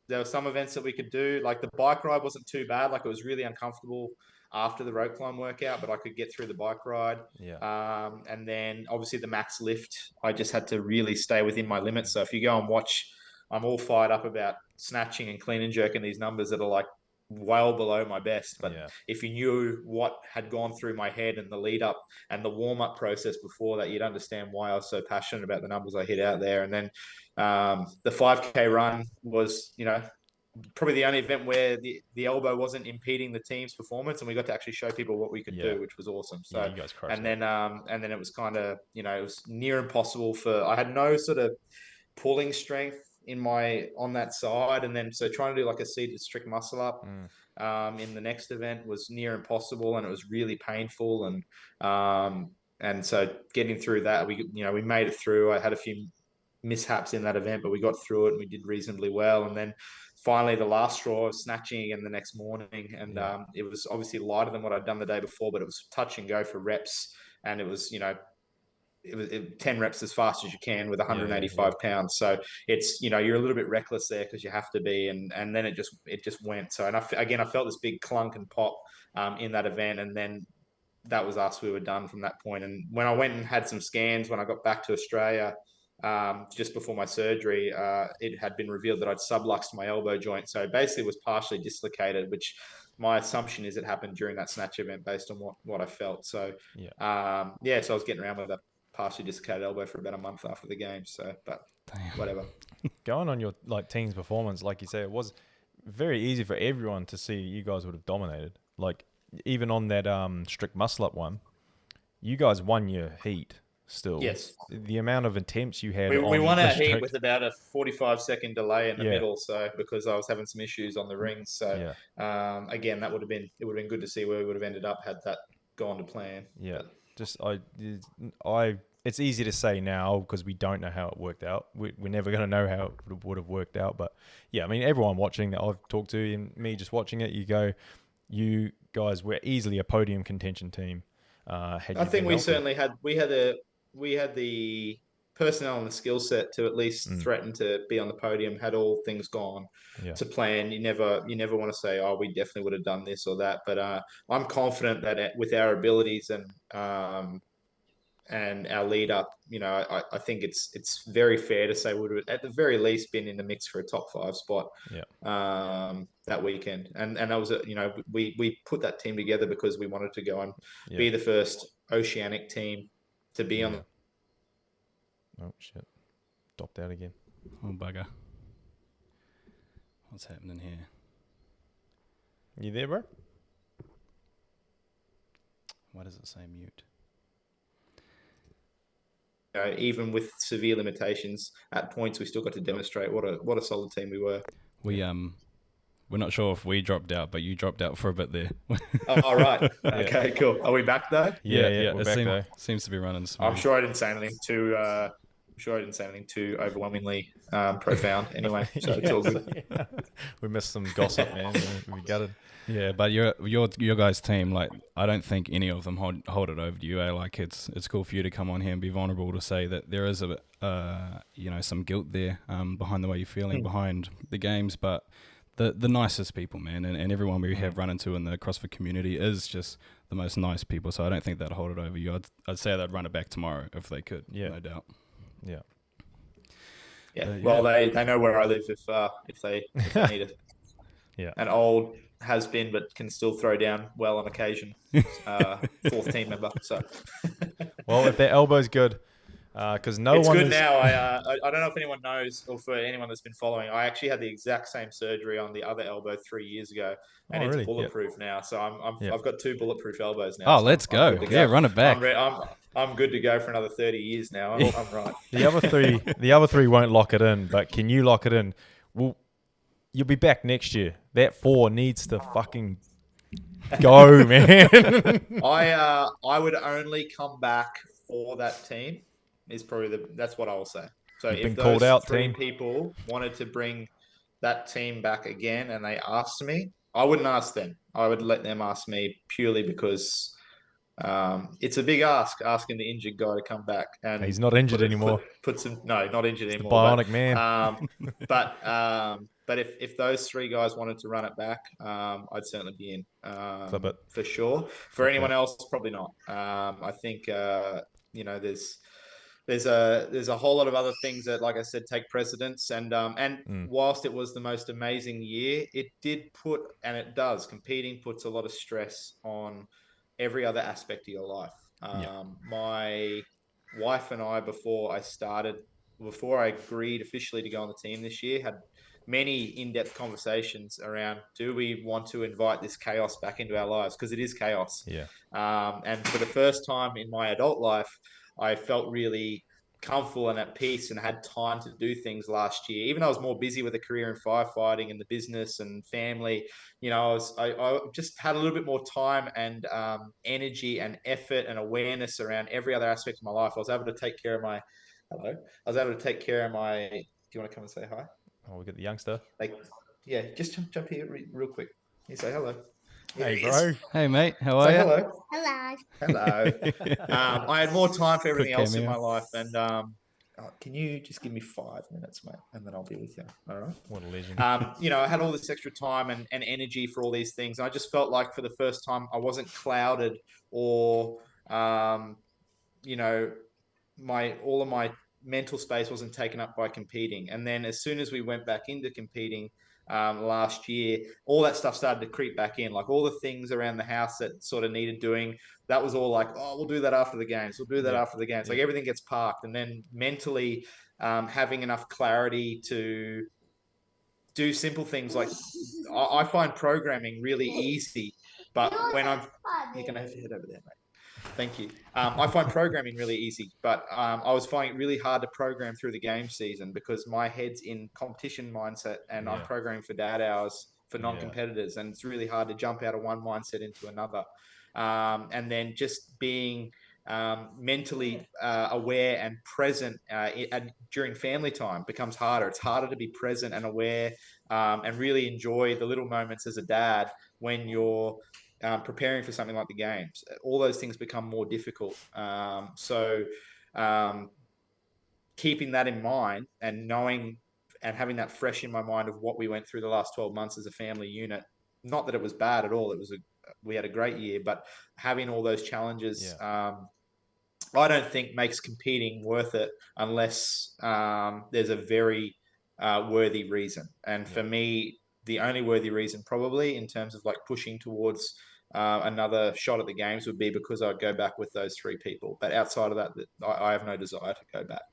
there were some events that we could do. Like the bike ride wasn't too bad. Like it was really uncomfortable after the rope climb workout, but I could get through the bike ride. Yeah. And then obviously the max lift, I just had to really stay within my limits. So if you go and watch, I'm all fired up about snatching and clean and jerking these numbers that are like well below my best. But if you knew what had gone through my head and the lead up and the warm up process before that, you'd understand why I was so passionate about the numbers I hit out there. And then the 5K run was, probably the only event where the elbow wasn't impeding the team's performance, and we got to actually show people what we could do, which was awesome. So, you guys crushed it. And then it was kind of, it was near impossible I had no sort of pulling strength on that side, and then so trying to do like a seated strict muscle up in the next event was near impossible, and it was really painful, and so getting through that, we made it through. I had a few mishaps in that event, but we got through it and we did reasonably well. And then finally the last straw was snatching again the next morning, and it was obviously lighter than what I'd done the day before, but it was touch and go for reps, and it was 10 reps as fast as you can with 185 pounds. So it's, you're a little bit reckless there because you have to be. And then it just went. So, and I felt this big clunk and pop in that event. And then that was us. We were done from that point. And when I went and had some scans, when I got back to Australia, just before my surgery, it had been revealed that I'd subluxed my elbow joint. So basically it was partially dislocated, which my assumption is it happened during that snatch event based on what I felt. So, so I was getting around with a partially dislocated elbow for about a month after the game. So, but whatever. Going on your like team's performance, like you say, it was very easy for everyone to see you guys would have dominated. Like even on that strict muscle up one, you guys won your heat still. Yes. The amount of attempts you had We won the our heat strict, with about a 45-second delay in the middle, so because I was having some issues on the rings. So again, it would have been good to see where we would have ended up had that gone to plan. Yeah. But Just I it's easy to say now because we don't know how it worked out. We're never going to know how it would have worked out. But yeah, I mean, everyone watching that I've talked to and me just watching it, you guys were easily a podium contention team. I think we certainly had the personnel and the skill set to at least threaten to be on the podium had all things gone to plan. You never want to say, oh, we definitely would have done this or that. But I'm confident that with our abilities and our lead up, I think it's very fair to say we would have at the very least been in the mix for a top 5 spot that weekend. And that was, we put that team together because we wanted to go and be the first Oceanic team to be on. Oh, shit. Dropped out again. Oh, bugger. What's happening here? You there, bro? Why does it say mute? Even with severe limitations, at points we still got to demonstrate what a solid team we were. We're not sure if we dropped out, but you dropped out for a bit there. Oh, right. Okay, cool. Are we back though? Yeah. We're back though. Seems to be running smooth. I'm sure I didn't say anything too overwhelmingly profound. Anyway, so it's all good. We missed some gossip, man. We gutted. Yeah, but your guys' team, like, I don't think any of them hold it over to you. Like, it's cool for you to come on here and be vulnerable to say that there is some guilt there behind the way you're feeling behind the games, but the nicest people, man, and everyone we have run into in the CrossFit community is just the most nice people. So I don't think they'd hold it over you. I'd say they'd run it back tomorrow if they could. Yeah, no doubt. Yeah. Well, they know where I live if they need it. Yeah. An old has been, but can still throw down well on occasion. Fourth team member. So. Well, if their elbow's good, because it's good now. I don't know if anyone knows, or for anyone that's been following, I actually had the exact same surgery on the other elbow 3 years ago, and it's bulletproof now. So I've got 2 bulletproof elbows now. Oh, so let's go! Yeah, run it back. I'm good to go for another 30 years now. I'm right. The other three won't lock it in, but can you lock it in? Well, you'll be back next year. That 4 needs to fucking go, man. I would only come back for that team. Is probably that's what I will say. So if those 3 people wanted to bring that team back again and they asked me, I wouldn't ask them. I would let them ask me purely because it's a big asking the injured guy to come back. And he's not injured anymore. Not injured it's anymore. The bionic man. But if those 3 guys wanted to run it back, I'd certainly be in for sure. For anyone else, probably not. I think there's a whole lot of other things that, like I said, take precedence. And whilst it was the most amazing year, it did put, and it does, competing puts a lot of stress on every other aspect of your life. My wife and I, before I agreed officially to go on the team this year, had many in-depth conversations around, do we want to invite this chaos back into our lives? Because it is chaos. Yeah. And for the first time in my adult life, I felt really comfortable and at peace and had time to do things last year. Even though I was more busy with a career in firefighting and the business and family, I just had a little bit more time and energy and effort and awareness around every other aspect of my life. I was able to take care of my, do you want to come and say hi? Oh, we got the youngster. Just jump here real quick. You say hello. Hey, bro. Hey, mate. How are you? Hello. I had more time for everything else in my life. And can you just give me 5 minutes, mate? And then I'll be with you. All right. What a legend. I had all this extra time and energy for all these things. And I just felt like for the first time, I wasn't clouded or, all of my mental space wasn't taken up by competing. And then as soon as we went back into competing last year, all that stuff started to creep back in. Like all the things around the house that sort of needed doing, that was all like, oh, we'll do that after the games. We'll do that after the games. Like everything gets parked. And then mentally having enough clarity to do simple things like I find programming really easy, but when you're going to have to head over there, mate. Thank you. I find programming really easy, but I was finding it really hard to program through the game season because my head's in competition mindset and I'm programming for dad hours for non-competitors, and it's really hard to jump out of one mindset into another. And then just being mentally aware and present during family time becomes harder. It's harder to be present and aware and really enjoy the little moments as a dad when you're preparing for something like the games. All those things become more difficult. So keeping that in mind and knowing and having that fresh in my mind of what we went through the last 12 months as a family unit, not that it was bad at all. We had a great year, but having all those challenges, I don't think makes competing worth it unless there's a very worthy reason. And for me, the only worthy reason probably in terms of like pushing towards another shot at the games would be because I'd go back with those 3 people. But outside of that, I have no desire to go back.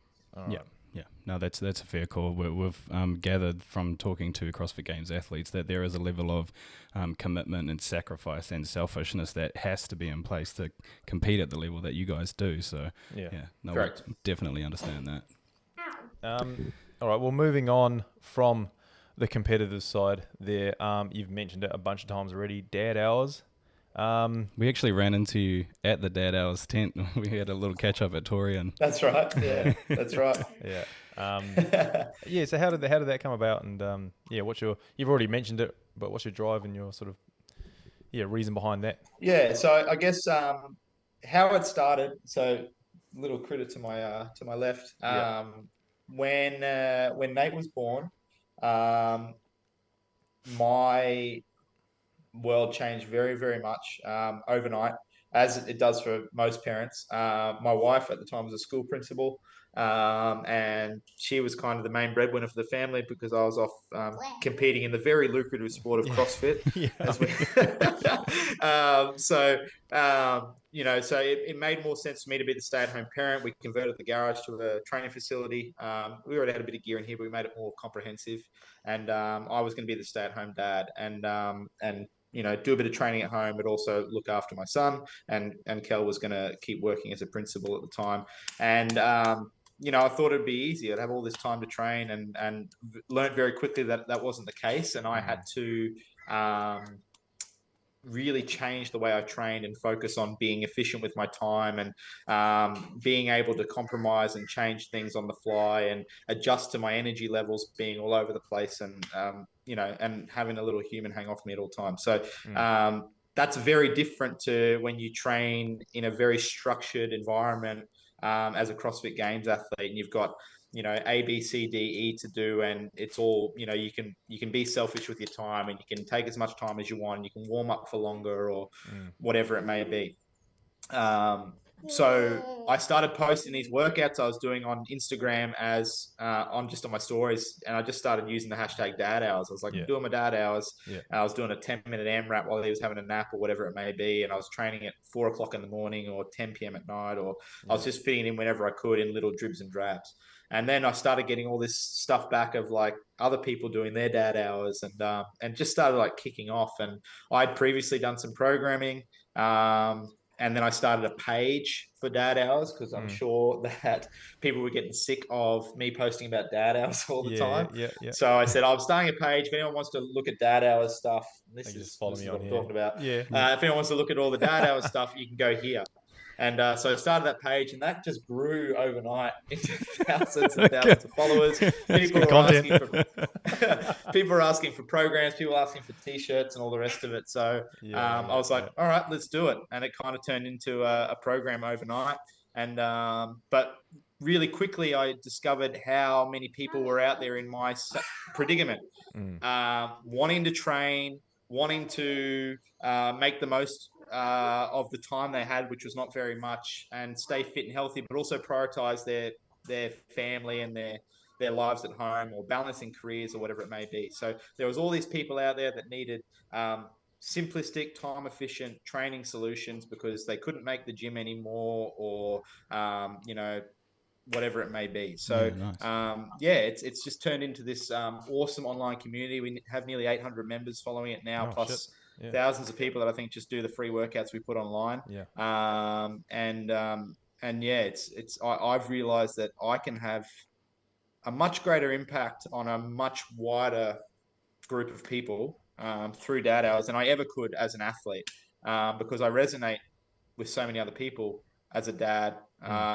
Yeah, no, that's a fair call. We've gathered from talking to CrossFit Games athletes that there is a level of commitment and sacrifice and selfishness that has to be in place to compete at the level that you guys do. So no, correct. We definitely understand that. All right, well, moving on from the competitive side there, you've mentioned it a bunch of times already, dad hours. We actually ran into you at the Dad Hours tent. We had a little catch up at Torian. That's right. Yeah, that's right. So how did that come about? And you've already mentioned it, but what's your drive and your sort of reason behind that? Yeah, so I guess how it started. So little critter to my left. When Nate was born, my world changed very, very much overnight, as it does for most parents. My wife at the time was a school principal, and she was kind of the main breadwinner for the family because I was off competing in the very lucrative sport of CrossFit. So it made more sense for me to be the stay-at-home parent. We converted the garage to a training facility. We already had a bit of gear in here, but we made it more comprehensive. And I was going to be the stay-at-home dad and do a bit of training at home, but also look after my son. And Kel was going to keep working as a principal at the time. And, I thought it'd be easy. I'd have all this time to train and learned very quickly that wasn't the case. And I had to really change the way I trained and focus on being efficient with my time and being able to compromise and change things on the fly and adjust to my energy levels being all over the place and and having a little human hang off me at all times. So that's very different to when you train in a very structured environment as a CrossFit Games athlete, and you've got A, B, C, D, E to do, and it's all you can be selfish with your time, and you can take as much time as you want, and you can warm up for longer or whatever it may be. So I started posting these workouts I was doing on Instagram as on my stories, and I just started using the hashtag dad hours. I was like, I'm doing my dad hours. I was doing a 10-minute AMRAP while he was having a nap or whatever it may be, and I was training at 4 o'clock in the morning or 10 p.m. at night, or I was just fitting in whenever I could in little dribs and drabs. And then I started getting all this stuff back of like other people doing their dad hours and just started like kicking off. And I'd previously done some programming. And then I started a page for dad hours because I'm sure that people were getting sick of me posting about dad hours all the time. So I said, I'm starting a page. If anyone wants to look at dad hours stuff, this is what I'm talking about. If anyone wants to look at all the dad hours stuff, you can go here. And so I started that page, and that just grew overnight into thousands and thousands of followers. People were asking for programs, people were asking for T-shirts and all the rest of it. So I was like, all right, let's do it. And it kind of turned into a program overnight. And but really quickly, I discovered how many people were out there in my predicament, wanting to train, wanting to make the most of the time they had, which was not very much, and stay fit and healthy, but also prioritize their their family and their lives at home, or balancing careers, or whatever it may be. So there was all these people out there that needed simplistic, time efficient training solutions because they couldn't make the gym anymore, or whatever it may be. So it's just turned into this awesome online community. We have nearly 800 members following it now, plus thousands of people that I think just do the free workouts we put online. I've realized that I can have a much greater impact on a much wider group of people through dad hours than I ever could as an athlete, because I resonate with so many other people as a dad,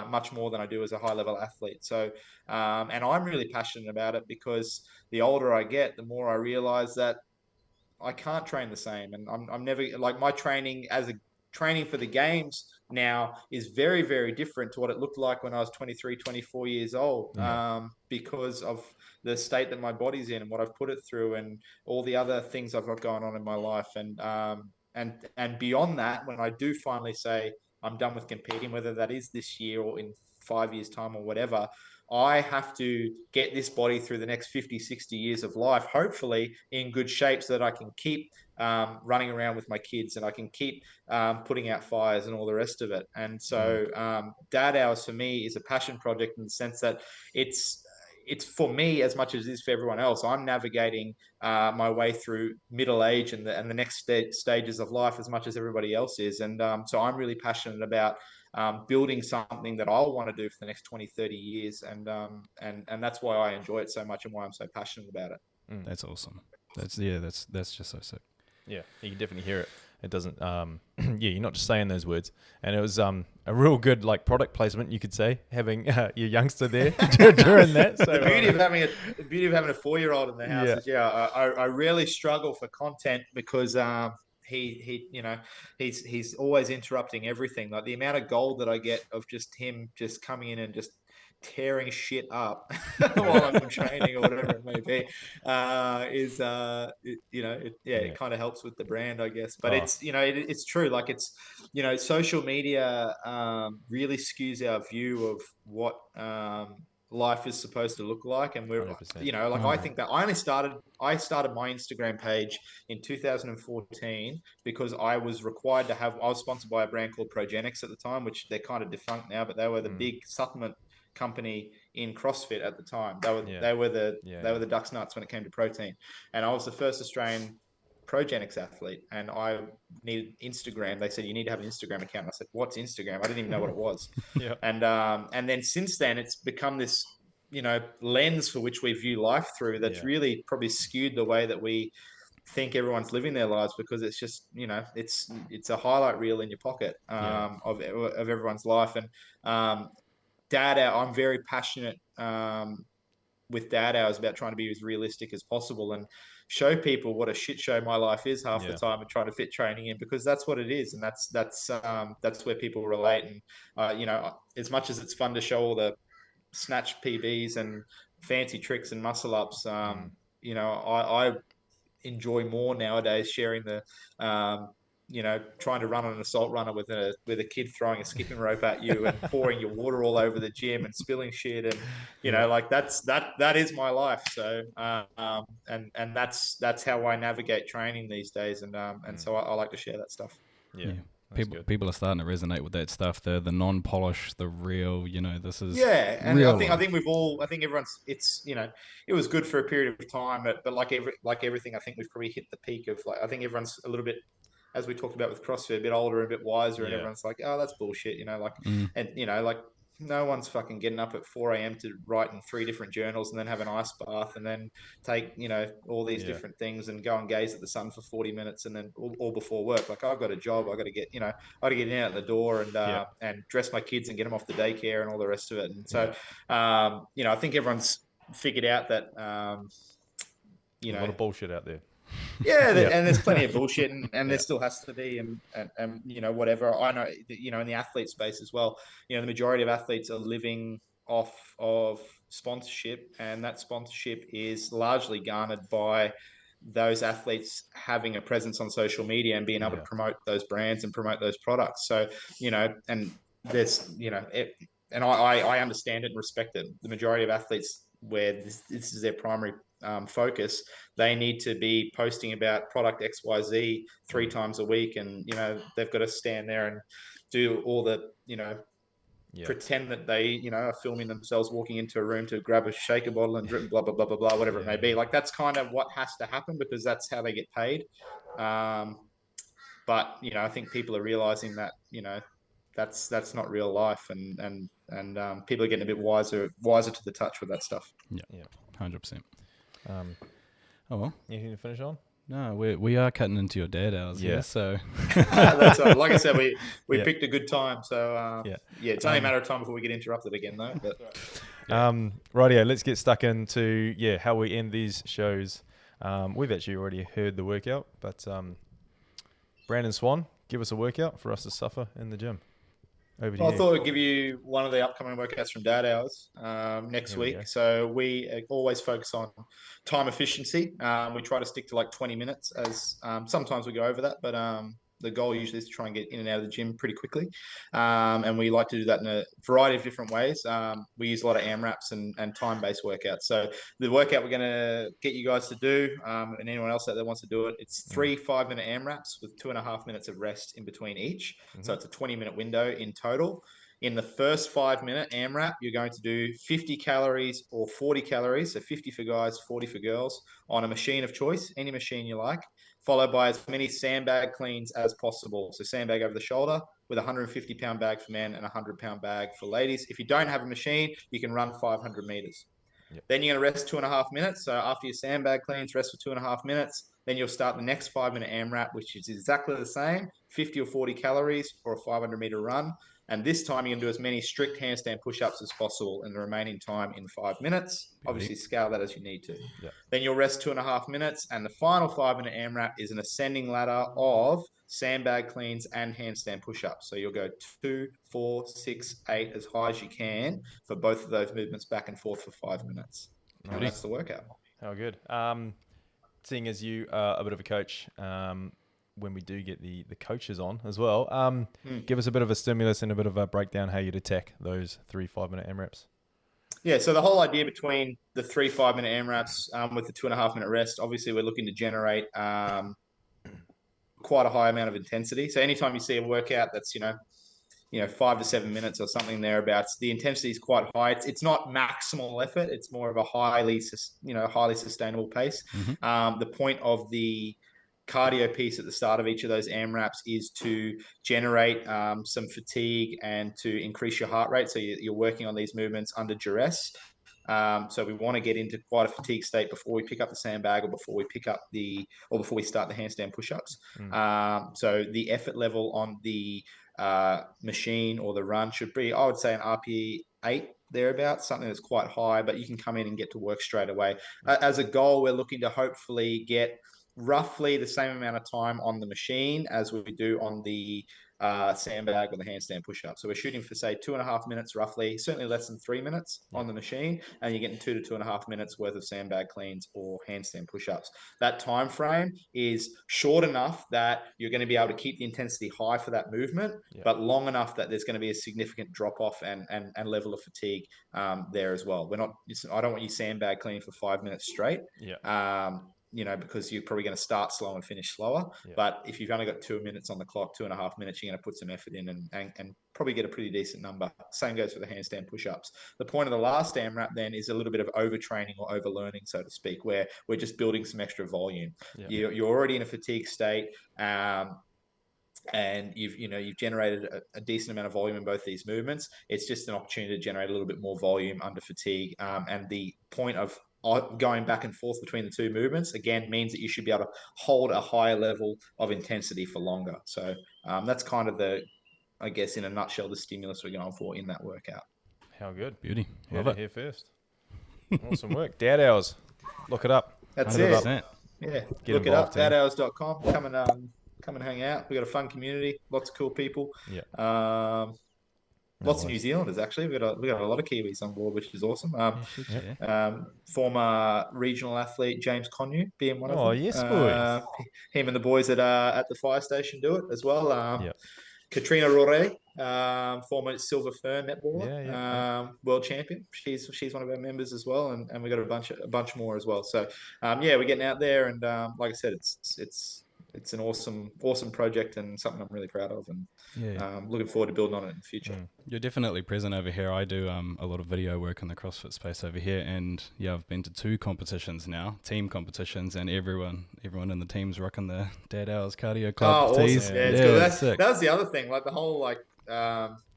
much more than I do as a high level athlete. So, and I'm really passionate about it because the older I get, the more I realize that I can't train the same. And I'm never, like, my training as a training for the games now is very, very different to what it looked like when I was 23, 24 years old, because of the state that my body's in and what I've put it through and all the other things I've got going on in my life. And beyond that, when I do finally say I'm done with competing, whether that is this year or in 5 years' time or whatever, I have to get this body through the next 50, 60 years of life, hopefully in good shape, so that I can keep running around with my kids and I can keep putting out fires and all the rest of it. And so Dad Hours for me is a passion project in the sense that it's for me as much as it is for everyone else. I'm navigating my way through middle age and the next stages of life as much as everybody else is. And so I'm really passionate about building something that I'll want to do for the next 20, 30 years. And that's why I enjoy it so much and why I'm so passionate about it. That's awesome. That's just so sick. Yeah, you can definitely hear it. It doesn't, you're not just saying those words. And it was a real good product placement, you could say, having your youngster there during that. So, the beauty of having a 4-year-old in the house is, I really struggle for content because he's always interrupting everything. Like the amount of gold that I get of just him just coming in and just tearing shit up while I'm training or whatever it may be, it kind of helps with the brand, I guess. But it's true. Like social media really skews our view of what life is supposed to look like. And we're, 100%. I think that I started my Instagram page in 2014 because I was sponsored by a brand called Progenics at the time, which they're kind of defunct now, but they were the big supplement company in CrossFit at the time. They were the Ducks Nuts when it came to protein. And I was the first Australian Progenics athlete, and I needed Instagram. They said, you need to have an Instagram account. And I said, what's Instagram? I didn't even know what it was. And then since then it's become this lens for which we view life through that's really probably skewed the way that we think everyone's living their lives, because it's just it's a highlight reel in your pocket of everyone's life. And Dad Hour, I'm very passionate with Dad Hours about trying to be as realistic as possible and show people what a shit show my life is half the time and trying to fit training in, because that's what it is. And that's where people relate. And, as much as it's fun to show all the snatch PBs and fancy tricks and muscle ups, I enjoy more nowadays sharing the, trying to run on an assault runner with a kid throwing a skipping rope at you and pouring your water all over the gym and spilling shit. And, that is my life. So, and that's how I navigate training these days. And so I like to share that stuff. Yeah. People are starting to resonate with that stuff. The non-polished, the real, this is and real I think everyone's, it was good for a period of time, but like everything, I think we've probably hit the peak of I think everyone's a little bit, as we talked about with CrossFit, a bit older, a bit wiser, and everyone's like, oh, that's bullshit, and no one's fucking getting up at 4 a.m. to write in 3 different journals and then have an ice bath and then take, all these different things and go and gaze at the sun for 40 minutes and then all before work. Like, I've got a job, I got to get in and out the door and dress my kids and get them off the daycare and all the rest of it. And so, I think everyone's figured out that, a lot of bullshit out there. And there's plenty of bullshit, and there still has to be, and whatever. I know, in the athlete space as well, the majority of athletes are living off of sponsorship, and that sponsorship is largely garnered by those athletes having a presence on social media and being able to promote those brands and promote those products. So, and there's, and I understand it and respect it. The majority of athletes where this is their primary focus, they need to be posting about product XYZ 3 times a week, and they've got to stand there and do all the pretend that they are filming themselves walking into a room to grab a shaker bottle and drink blah blah blah blah blah, whatever it may be. Like, that's kind of what has to happen because that's how they get paid. But I think people are realizing that that's not real life, and people are getting a bit wiser to the touch with that stuff. Yeah, 100%. Oh well, anything to finish on? No, we are cutting into your dad hours. Yeah, so that's like I said, we picked a good time. So it's only a matter of time before we get interrupted again, though. But rightio, let's get stuck into how we end these shows. We've actually already heard the workout, but Brandon Swan, give us a workout for us to suffer in the gym. Over to you. I thought I'd give you one of the upcoming workouts from Dad Hours next week. So we always focus on time efficiency. We try to stick to like 20 minutes as sometimes we go over that, but the goal usually is to try and get in and out of the gym pretty quickly. And we like to do that in a variety of different ways. We use a lot of AMRAPs and time-based workouts. So the workout we're going to get you guys to do, and anyone else out there wants to do it, it's 3 5-minute AMRAPs with 2.5 minutes of rest in between each. So it's a 20-minute window in total. In the first 5-minute AMRAP, you're going to do 50 calories or 40 calories, so 50 for guys, 40 for girls, on a machine of choice, any machine you like, followed by as many sandbag cleans as possible. So sandbag over the shoulder with a 150-pound bag for men and a 100-pound bag for ladies. If you don't have a machine, you can run 500 meters. Yep. Then you're going to rest 2.5 minutes. So after your sandbag cleans, rest for 2.5 minutes. Then you'll start the next 5-minute AMRAP, which is exactly the same, 50 or 40 calories for a 500-meter run. And this time you can do as many strict handstand push-ups as possible in the remaining time in 5 minutes. Obviously, scale that as you need to. Yep. Then you'll rest 2.5 minutes. And the final 5-minute AMRAP is an ascending ladder of sandbag cleans and handstand push-ups. So you'll go 2, 4, 6, 8, as high as you can for both of those movements back and forth for 5 minutes. Nice. And that's the workout. How good. Seeing as you are a bit of a coach, when we do get the coaches on as well, give us a bit of a stimulus and a bit of a breakdown how you'd attack those 3 5-minute AMRAPs. Yeah, so the whole idea between the 3 5-minute AMRAPs with the 2.5-minute rest, obviously we're looking to generate quite a high amount of intensity. So anytime you see a workout that's 5 to 7 minutes or something thereabouts, the intensity is quite high. It's not maximal effort. It's more of a highly sustainable pace. The point of the cardio piece at the start of each of those AMRAPs is to generate some fatigue and to increase your heart rate. So you're working on these movements under duress. So we want to get into quite a fatigue state before we pick up the sandbag or before we start the handstand push-ups. So the effort level on the machine or the run should be, I would say, an RPE 8 thereabouts, something that's quite high, but you can come in and get to work straight away. As a goal, we're looking to hopefully get roughly the same amount of time on the machine as we do on the sandbag or the handstand push-up. So we're shooting for, say, 2.5 minutes roughly, certainly less than 3 minutes on the machine, and you're getting 2 to 2.5 minutes worth of sandbag cleans or handstand push-ups. That time frame is short enough that you're going to be able to keep the intensity high for that movement, but long enough that there's going to be a significant drop-off and level of fatigue there as well. I don't want you sandbag cleaning for 5 minutes straight. Because you're probably going to start slow and finish slower. But if you've only got 2 minutes on the clock, 2.5 minutes, you're going to put some effort in and probably get a pretty decent number. Same goes for the handstand push-ups. The point of the last AMRAP then is a little bit of overtraining or overlearning, so to speak, where we're just building some extra volume. You're already in a fatigue state, and you've generated a decent amount of volume in both these movements. It's just an opportunity to generate a little bit more volume under fatigue. And the point of going back and forth between the two movements, again, means that you should be able to hold a higher level of intensity for longer. So that's kind of I guess, in a nutshell, the stimulus we're going for in that workout. How good. Beauty. Love it. Here first. Awesome work. Dad Hours. Look it up. That's 100%. It. Yeah. Look it up. Dadhours.com. Come and hang out. We've got a fun community. Lots of cool people. Lots of New Zealanders, actually. We've got a lot of Kiwis on board, which is awesome. Former regional athlete James Connew being one of them. Oh, yes, boys. Him and the boys at the fire station do it as well. Katrina Rore, former Silver Fern netballer, world champion. She's one of our members as well, and we got a bunch more as well. So we're getting out there, and like I said, it's an awesome project and something I'm really proud of, and looking forward to building on it in the future. You're definitely present over here. I do a lot of video work in the CrossFit space over here, and I've been to 2 competitions now, team competitions, and everyone in the team's rocking the Dad Hours Cardio Club tees. Awesome. It's cool. That was the other thing, like the whole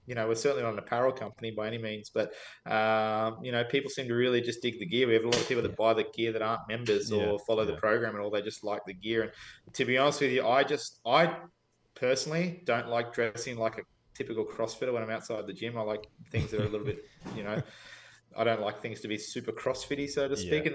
we're certainly not an apparel company by any means, but people seem to really just dig the gear. We have a lot of people that buy the gear that aren't members or follow the program and all. They just like the gear. And to be honest with you, I personally don't like dressing like a typical CrossFitter when I'm outside the gym. I like things that are a little bit, I don't like things to be super CrossFitty, so to speak. And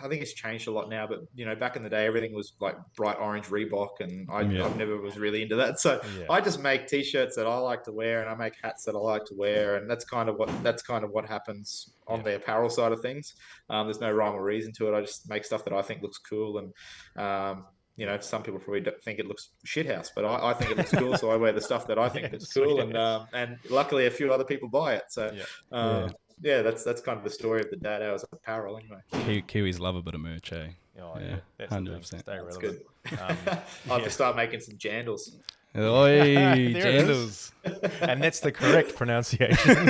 I think it's changed a lot now, but back in the day, everything was like bright orange Reebok, and I never was really into that. So I just make t-shirts that I like to wear, and I make hats that I like to wear, and that's kind of what happens on the apparel side of things. There's no rhyme or reason to it. I just make stuff that I think looks cool, and some people probably don't think it looks shithouse, but I think it looks cool, so I wear the stuff that I think looks cool, and luckily a few other people buy it. So that's kind of the story of the Dad Hours apparel, anyway. Kiwis love a bit of merch, eh? Oh yeah, 100%. That's good. I'll have to start making some jandals. Oi, jandals. And that's the correct pronunciation.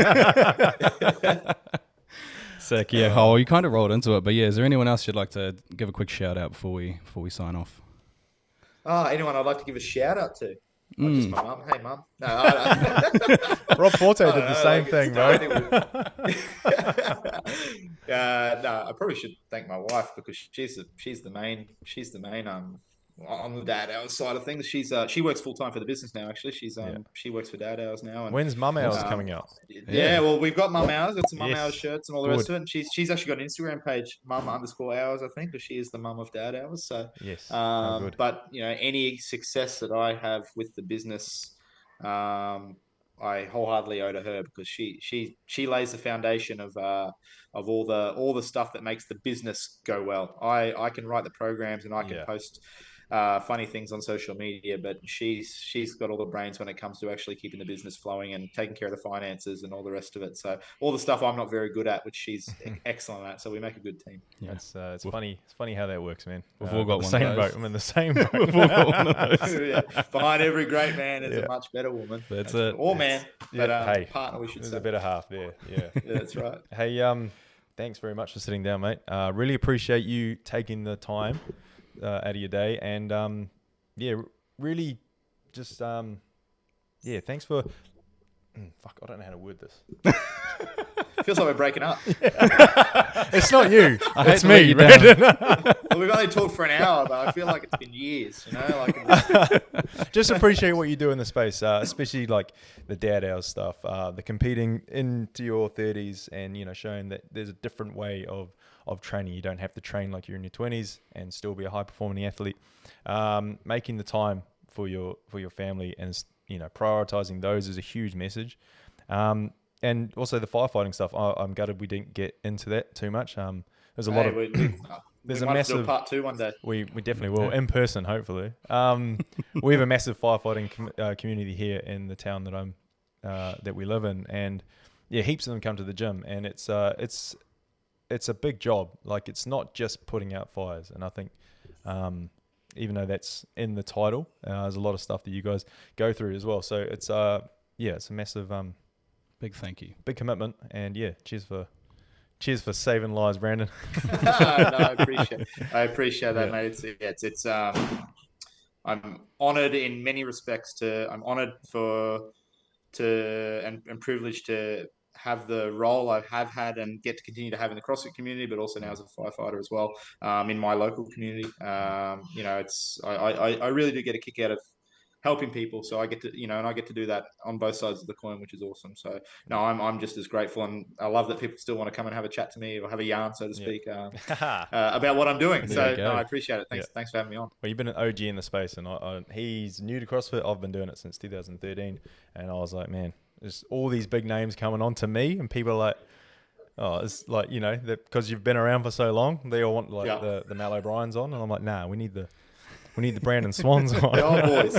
Sick, yeah. Oh, you kind of rolled into it, but is there anyone else you'd like to give a quick shout out before we sign off? Anyone I'd like to give a shout out to? Just my mum. Hey, mum. No, Rob Forte did the same thing, right? No, I probably should thank my wife, because she's the main on the Dad Hours side of things. She works full time for the business now. Actually, she works for Dad Hours now. And when's Mum Hours coming out? Well, we've got Mum Hours. Got some Mum Hours shirts and all the rest of it. And she's actually got an Instagram page, Mum_Hours, I think, because she is the mum of Dad Hours. So yes, good. But any success that I have with the business, I wholeheartedly owe to her, because she lays the foundation of all the stuff that makes the business go well. I can write the programs and I can post funny things on social media, but she's got all the brains when it comes to actually keeping the business flowing and taking care of the finances and all the rest of it. So all the stuff I'm not very good at, which she's excellent at. So we make a good team. Yeah. It's funny. It's funny how that works, man. We've all got the one same of those. boat. I'm in the same boat. We've all got one of those. Behind every great man is a much better woman. That's it. Or man. But hey, partner, we should say. There's a better half there. Yeah. That's right. Hey, thanks very much for sitting down, mate. Really appreciate you taking the time out of your day, and really just thanks for I don't know how to word this. Feels like we're breaking up. It's not you. It's me, Brandon. Well, we've only talked for an hour, but I feel like it's been years. Just appreciate what you do in the space, especially like the Dad Hours stuff, the competing into your 30s, and showing that there's a different way of training. You don't have to train like you're in your 20s and still be a high performing athlete. Making the time for your family and prioritizing those is a huge message. And also the firefighting stuff. I'm gutted we didn't get into that too much. There's a lot of there's a massive do a part 2 one day. We definitely will, in person, hopefully. We have a massive firefighting community here in the town that we live in, and heaps of them come to the gym, and it's a big job. Like, it's not just putting out fires, and I think even though that's in the title, there's a lot of stuff that you guys go through as well. So it's it's a massive big thank you, big commitment, and cheers for saving lives, Brandon. No, I appreciate that, mate. It's I'm honoured in many respects. I'm honoured and privileged to have the role I have had and get to continue to have in the CrossFit community, but also now as a firefighter as well, in my local community. I really do get a kick out of helping people. So I get to, and I get to do that on both sides of the coin, which is awesome. So no, I'm just as grateful, and I love that people still want to come and have a chat to me or have a yarn, so to speak, about what I'm doing. So no, I appreciate it. Thanks for having me on. Well, you've been an OG in the space, and he's new to CrossFit. I've been doing it since 2013, and I was like, man, there's all these big names coming on to me, and people are like, oh, it's like, because you've been around for so long, they all want the Mal O'Briens on, and I'm like, nah, we need the Brandon Swans on. The old boys.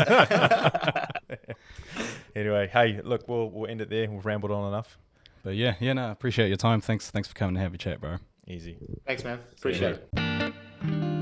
Anyway, hey, look, we'll end it there. We've rambled on enough. But yeah, no, appreciate your time. Thanks for coming to have a chat, bro. Easy. Thanks, man. Appreciate it.